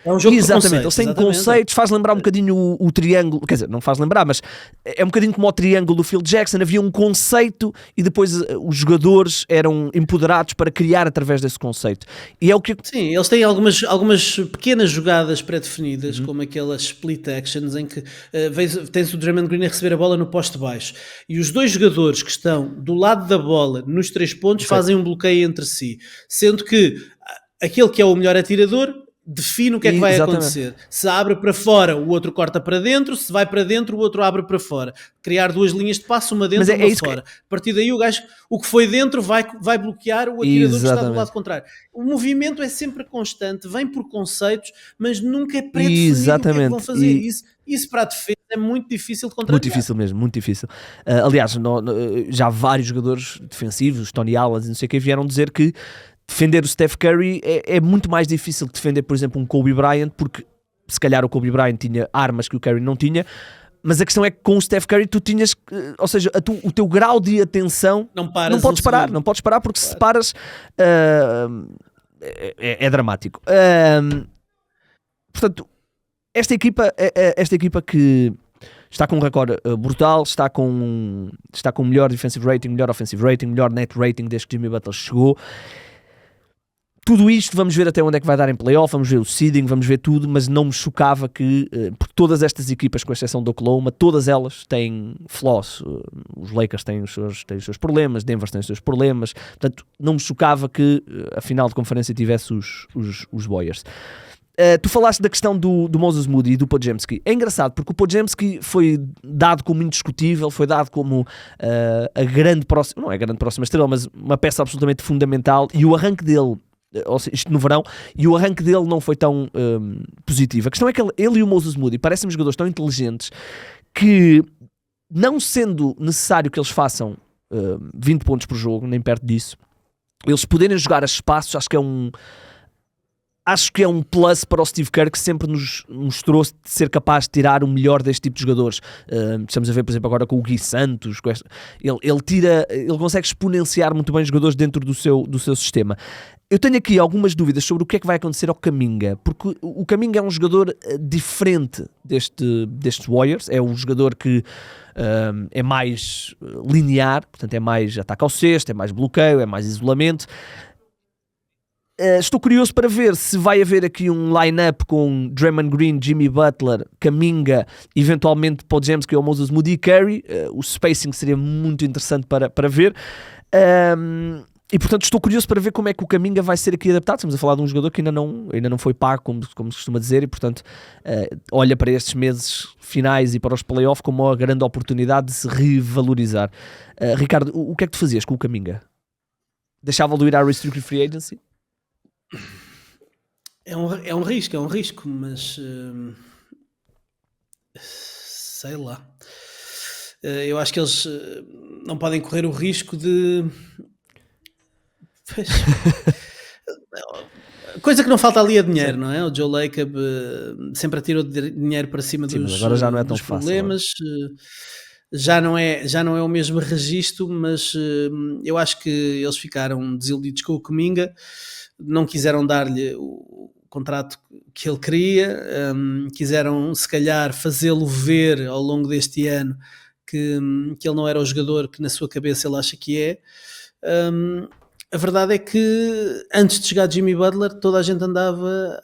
C: É um jogo de
B: Exatamente, eles
C: conceitos,
B: têm
C: exatamente.
B: conceitos, faz lembrar um bocadinho o triângulo, quer dizer, não faz lembrar, mas é um bocadinho como o triângulo do Phil Jackson, havia um conceito e depois os jogadores eram empoderados para criar através desse conceito. E é o que...
C: Sim, eles têm algumas pequenas jogadas pré-definidas, como aquelas split actions em que tens o Draymond Green a receber a bola no poste baixo e os dois jogadores que estão do lado da bola nos 3 pontos fazem um bloqueio entre si, sendo que aquele que é o melhor atirador define o que é que vai acontecer. Se abre para fora, o outro corta para dentro. Se vai para dentro, o outro abre para fora. Criar 2 linhas de passo, uma dentro e uma fora. A partir daí, o que foi dentro vai bloquear o atirador que está do lado contrário. O movimento é sempre constante, vem por conceitos, mas nunca é pré-definido o que é que vão fazer. Isso para a defesa é muito difícil de contrariar.
B: Muito difícil mesmo, muito difícil. Aliás, já vários jogadores defensivos, os Tony Allen e não sei o que, vieram dizer que defender o Steph Curry é muito mais difícil que defender, por exemplo, um Kobe Bryant, porque se calhar o Kobe Bryant tinha armas que o Curry não tinha, mas a questão é que com o Steph Curry tu tinhas, ou seja, o teu grau de atenção não podes parar porque se paras é dramático. Portanto, esta equipa que está com um recorde brutal, está com melhor defensive rating, melhor offensive rating, melhor net rating desde que Jimmy Butler chegou. Tudo isto, vamos ver até onde é que vai dar em playoff, vamos ver o seeding, vamos ver tudo, mas não me chocava que, porque todas estas equipas, com exceção do Oklahoma, todas elas têm flaws. Os Lakers têm os seus problemas, Denver tem os seus problemas, portanto, não me chocava que a final de conferência tivesse os Warriors. Tu falaste da questão do Moses Moody e do Podziemski. É engraçado, porque o Podziemski foi dado como indiscutível, foi dado como a grande próxima, não é a grande próxima estrela, mas uma peça absolutamente fundamental, e o arranque dele, ou seja, isto no verão, e o arranque dele não foi tão positivo. A questão é que ele e o Moses Moody parecem jogadores tão inteligentes que, não sendo necessário que eles façam 20 pontos por jogo, nem perto disso, eles poderem jogar a espaços, acho que é um plus para o Steve Kerr, que sempre nos mostrou ser capaz de tirar o melhor deste tipo de jogadores. Estamos a ver, por exemplo, agora com o Gui Santos. Ele consegue exponenciar muito bem os jogadores dentro do seu sistema. Eu tenho aqui algumas dúvidas sobre o que é que vai acontecer ao Kuminga, porque o Kuminga é um jogador diferente destes Warriors. É um jogador que é mais linear, portanto é mais ataque ao cesto, é mais bloqueio, é mais isolamento. Estou curioso para ver se vai haver aqui um line-up com Draymond Green, Jimmy Butler, Kuminga, eventualmente Podziemski ou Moses Moody e Curry. O spacing seria muito interessante para ver. E portanto estou curioso para ver como é que o Kuminga vai ser aqui adaptado. Estamos a falar de um jogador que ainda não foi pago, como se costuma dizer, e portanto olha para estes meses finais e para os playoffs como uma grande oportunidade de se revalorizar. Ricardo, o que é que tu fazias com o Kuminga? Deixava-lo ir à Restricted Free Agency?
C: É um risco, mas sei lá. Eu acho que eles não podem correr o risco de... Coisa que não falta ali é dinheiro, não é? O Joe Lacob sempre atirou dinheiro para cima dos,
B: agora já não é tão
C: dos
B: fácil,
C: problemas. Já não é o mesmo registro, mas eu acho que eles ficaram desiludidos com o Kuminga, não quiseram dar-lhe o contrato que ele queria, quiseram se calhar fazê-lo ver ao longo deste ano que ele não era o jogador que na sua cabeça ele acha que é. A verdade é que antes de chegar Jimmy Butler toda a gente andava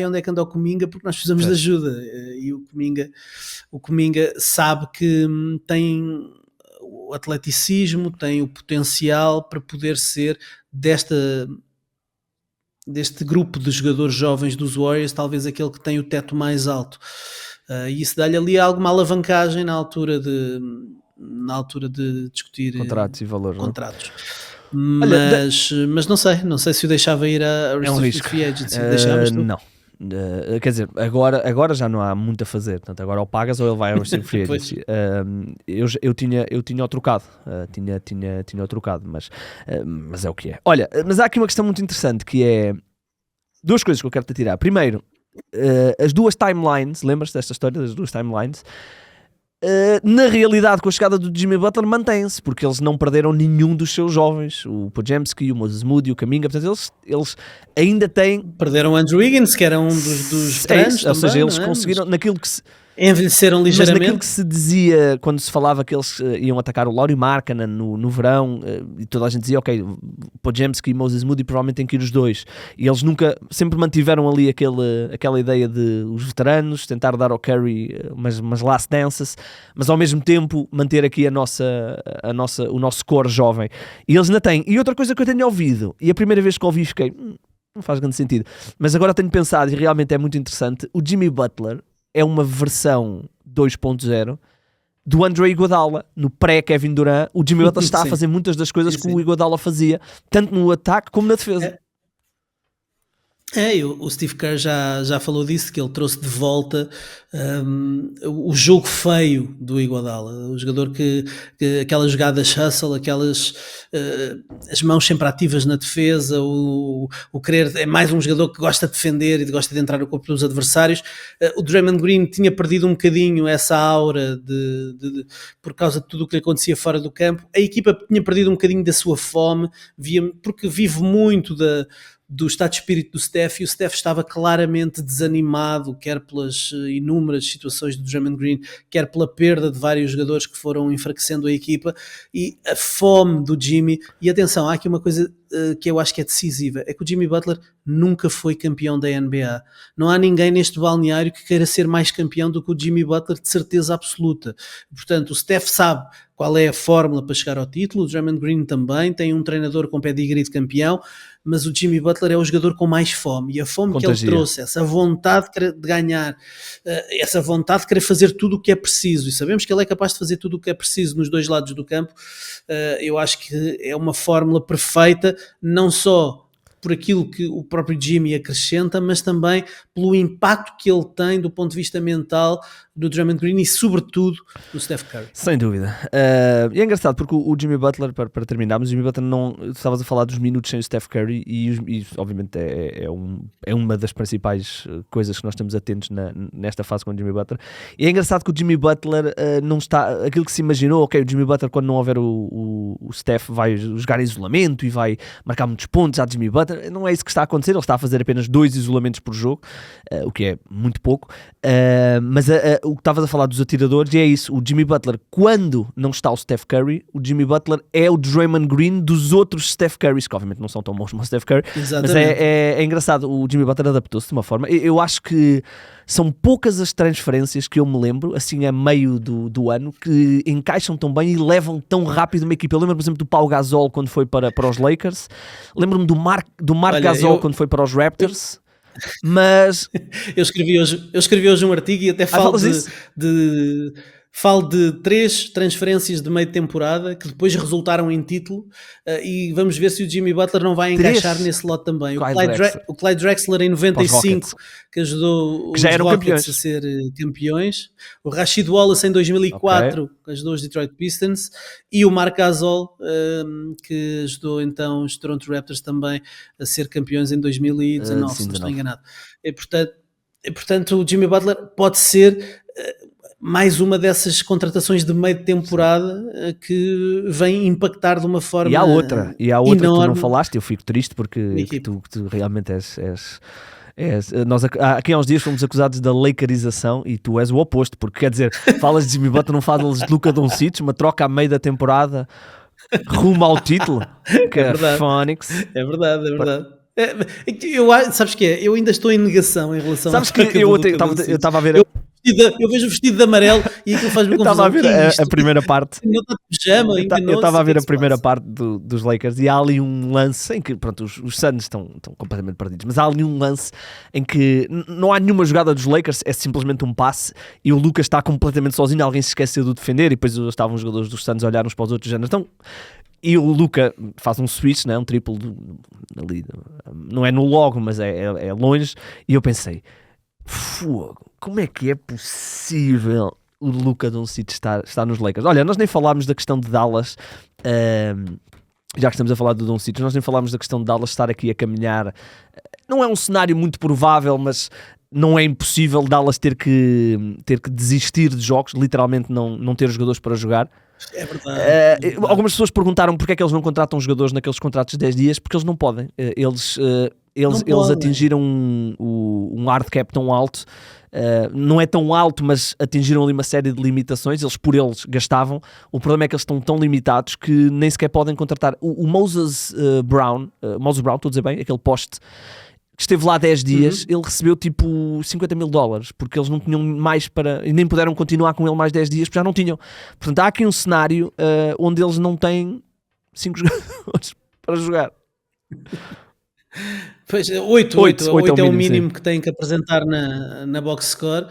C: onde é que anda o Kuminga, porque nós precisamos de ajuda, e o Kuminga sabe que tem o atleticismo, tem o potencial para poder ser deste grupo de jogadores jovens dos Warriors, talvez aquele que tem o teto mais alto, e isso dá-lhe ali alguma alavancagem na altura de discutir
B: contratos e valores,
C: contratos. Mas não sei se o deixava ir a Restricted Free Agency. Deixavas tu?
B: Não. Quer dizer, agora já não há muito a fazer, portanto agora ou pagas ou ele vai a Restricted Free Agency. Eu tinha-o trocado, tinha-o trocado, mas é o que é. Olha, mas há aqui uma questão muito interessante, que é duas coisas que eu quero te tirar. Primeiro, as duas timelines, lembras-te desta história das duas timelines? na realidade, com a chegada do Jimmy Butler, mantém-se, porque eles não perderam nenhum dos seus jovens, o Podziemski, o Moses Moody, o Kuminga, portanto eles ainda têm...
C: Perderam o Andrew Wiggins, que era um dos veteranos
B: ou seja,
C: também,
B: eles conseguiram, naquilo que se...
C: envelheceram
B: Mas
C: ligeiramente.
B: naquilo que se dizia, quando se falava que eles iam atacar o Lauri Markkanen no verão, e toda a gente dizia, ok, Podziemski e Moses Moody provavelmente têm que ir os dois. E eles sempre mantiveram ali aquela ideia de os veteranos, tentar dar ao Curry umas last dances, mas ao mesmo tempo manter aqui o nosso core jovem. E eles ainda têm. E outra coisa que eu tenho ouvido, e a primeira vez que ouvi fiquei, não faz grande sentido, mas agora tenho pensado, e realmente é muito interessante, o Jimmy Butler é uma versão 2.0 do Andre Iguodala. No pré-Kevin Durant, o Jimmy Butler está a fazer muitas das coisas que o Iguodala fazia, tanto no ataque como na defesa.
C: O Steve Kerr já falou disso, que ele trouxe de volta o jogo feio do Iguodala, o jogador que aquelas jogadas hustle, aquelas as mãos sempre ativas na defesa, o querer, é mais um jogador que gosta de defender e gosta de entrar no corpo dos adversários. O Draymond Green tinha perdido um bocadinho essa aura por causa de tudo o que lhe acontecia fora do campo. A equipa tinha perdido um bocadinho da sua fome, porque vive muito do estado de espírito do Steph, e o Steph estava claramente desanimado, quer pelas inúmeras situações do Draymond Green, quer pela perda de vários jogadores que foram enfraquecendo a equipa, e a fome do Jimmy. E atenção, há aqui uma coisa que eu acho que é decisiva, é que o Jimmy Butler nunca foi campeão da NBA. Não há ninguém neste balneário que queira ser mais campeão do que o Jimmy Butler, de certeza absoluta. Portanto, o Steph sabe qual é a fórmula para chegar ao título, o Draymond Green também, tem um treinador com pedigree de campeão, mas o Jimmy Butler é o jogador com mais fome, e a fome que ele trouxe, essa vontade de ganhar, essa vontade de querer fazer tudo o que é preciso, e sabemos que ele é capaz de fazer tudo o que é preciso nos dois lados do campo. Eu acho que é uma fórmula perfeita, não só por aquilo que o próprio Jimmy acrescenta, mas também pelo impacto que ele tem do ponto de vista mental do Draymond Green e sobretudo do Steph Curry.
B: Sem dúvida. E é engraçado porque o Jimmy Butler, para terminarmos, o Jimmy Butler estavas a falar dos minutos sem o Steph Curry e obviamente é uma das principais coisas que nós estamos atentos nesta fase com o Jimmy Butler. E é engraçado que o Jimmy Butler não está, aquilo que se imaginou, ok, o Jimmy Butler quando não houver o Steph vai jogar em isolamento e vai marcar muitos pontos à Jimmy Butler. Não é isso que está a acontecer, ele está a fazer apenas 2 isolamentos por jogo, o que é muito pouco, mas o que estavas a falar dos atiradores, e é isso, o Jimmy Butler, quando não está o Steph Curry, o Jimmy Butler é o Draymond Green dos outros Steph Currys, que obviamente não são tão bons como o Steph Curry. Exatamente. Mas é engraçado, o Jimmy Butler adaptou-se de uma forma, eu acho que são poucas as transferências que eu me lembro, assim a meio do ano, que encaixam tão bem e levam tão rápido uma equipa. Eu lembro, por exemplo, do Pau Gasol quando foi para os Lakers, lembro-me do Marc Gasol quando foi para os Raptors. Mas
C: eu escrevi hoje um artigo e até falo falo de 3 transferências de meio de temporada que depois resultaram em título, e vamos ver se o Jimmy Butler não vai encaixar nesse lote também. O Clyde Drexler em 95, que ajudou os Rockets a ser campeões. O Rasheed Wallace em 2004, que ajudou os Detroit Pistons. E o Marc Gasol, que ajudou então os Toronto Raptors também a ser campeões em 2019, se não estou enganado. E, portanto, o Jimmy Butler pode ser mais uma dessas contratações de meio de temporada que vem impactar de uma forma
B: enorme. E há outra que tu não falaste, eu fico triste porque tu realmente és nós aqui há uns dias fomos acusados da lakerização e tu és o oposto, porque quer dizer, falas de Jimmy Butler, não falas de Luka Doncic, uma troca a meio da temporada rumo ao título, que é Phoenix.
C: É verdade. Sabes o que é? Eu ainda estou em negação em relação
B: Sabes que eu estava a ver...
C: Eu vejo o vestido de amarelo e aquilo faz-me confusão.
B: Eu estava a ver a primeira parte.
C: Eu
B: estava a ver a primeira parte dos Lakers e há ali um lance em que, pronto, os Suns estão completamente perdidos, mas há ali um lance em que não há nenhuma jogada dos Lakers, é simplesmente um passe e o Lucas está completamente sozinho, alguém se esqueceu de o defender e depois estavam os jogadores dos Suns a olhar uns para os outros, então... E o Luka faz um switch, né? Um triplo ali, não é no logo, mas é longe, e eu pensei, fogo, como é que é possível o Luka Doncic estar nos Lakers? Olha, nós nem falámos da questão de Dallas, já que estamos a falar do Doncic, nós nem falámos da questão de Dallas estar aqui a caminhar. Não é um cenário muito provável, mas não é impossível Dallas ter que desistir de jogos, literalmente não ter jogadores para jogar.
C: É verdade.
B: Algumas pessoas perguntaram porque é que eles não contratam jogadores naqueles contratos de 10 dias, porque eles não podem. Eles atingiram um hard cap tão alto, não é tão alto, mas atingiram ali uma série de limitações. Eles por eles gastavam. O problema é que eles estão tão limitados que nem sequer podem contratar. O Moses Brown, estou a dizer bem, aquele poste que esteve lá 10 dias, ele recebeu tipo $50 mil, porque eles não tinham mais e nem puderam continuar com ele mais 10 dias, porque já não tinham. Portanto, há aqui um cenário onde eles não têm 5 jogadores para jogar.
C: Pois, 8 é o mínimo que têm que apresentar na box score.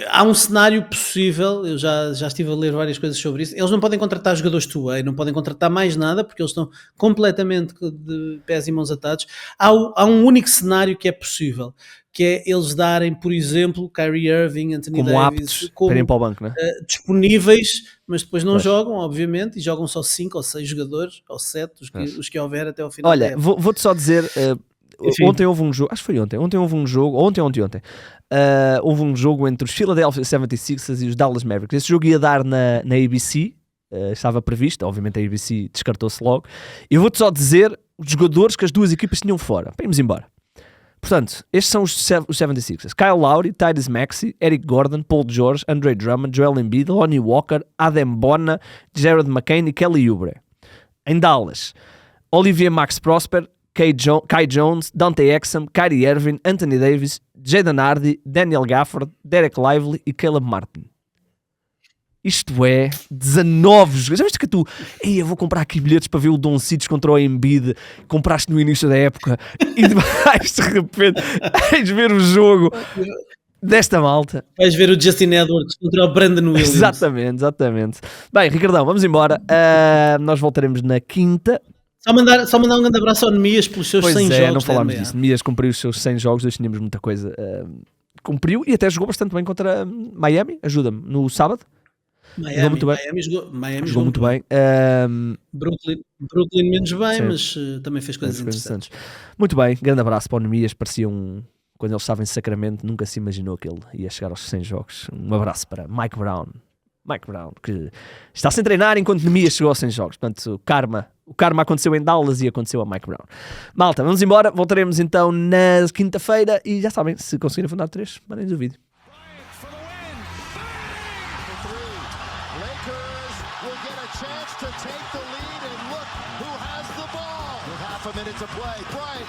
C: Há um cenário possível, eu já estive a ler várias coisas sobre isso. Eles não podem contratar jogadores two-way, não podem contratar mais nada, porque eles estão completamente de pés e mãos atados. Há um único cenário que é possível, que é eles darem, por exemplo, Kyrie Irving, Anthony
B: como
C: Davis,
B: aptos para irem para o banco, né?
C: Disponíveis, mas depois não jogam, obviamente, e jogam só 5 ou 6 jogadores, ou 7, os que houver até ao final.
B: Olha, vou-te só dizer, ontem houve um jogo, acho que foi ontem houve um jogo, ontem, houve um jogo entre os Philadelphia 76ers e os Dallas Mavericks. Esse jogo ia dar na ABC, estava previsto, obviamente a ABC descartou-se logo. Eu vou-te só dizer os jogadores que as duas equipas tinham fora, para irmos embora. Portanto, estes são os 76ers. Kyle Lowry, Tyrese Maxey, Eric Gordon, Paul George, Andre Drummond, Joel Embiid, Lonnie Walker, Adem Bona, Jared McCain e Kelly Oubre. Em Dallas, Olivier Max Prosper, Kai Jones, Dante Exum, Kyrie Irving, Anthony Davis, Jaden Hardy, Daniel Gafford, Derek Lively e Caleb Martin. Isto é 19 jogadores. Já viste que tu, eu vou comprar aqui bilhetes para ver o Doncic contra o Embiid, compraste no início da época e vais de repente vais ver o jogo desta malta.
C: Vais ver o Justin Edwards contra o Brandon Williams.
B: Exatamente. Bem, Ricardão, vamos embora. Nós voltaremos na quinta.
C: Só mandar um grande abraço ao Nemias pelos seus 100 jogos.
B: Não falámos disso. Nemias cumpriu os seus 100 jogos, nós tínhamos muita coisa. Cumpriu e até jogou bastante bem contra Miami, ajuda-me, no sábado. Miami jogou muito bem.
C: Brooklyn menos bem, sim, mas também fez coisas interessantes.
B: Muito bem, grande abraço para o Nemias. Parecia quando ele estava em Sacramento, nunca se imaginou que ele ia chegar aos 100 jogos. Um abraço para Mike Brown, que está sem treinar enquanto Nemias chegou aos 100 jogos. Portanto, o karma aconteceu em Dallas e aconteceu a Mike Brown. Malta, vamos embora. Voltaremos então na quinta-feira e já sabem, se conseguirem fundar 3, mandem-nos o vídeo.
A: To take the lead and look who has the ball with half a minute to play. Bryant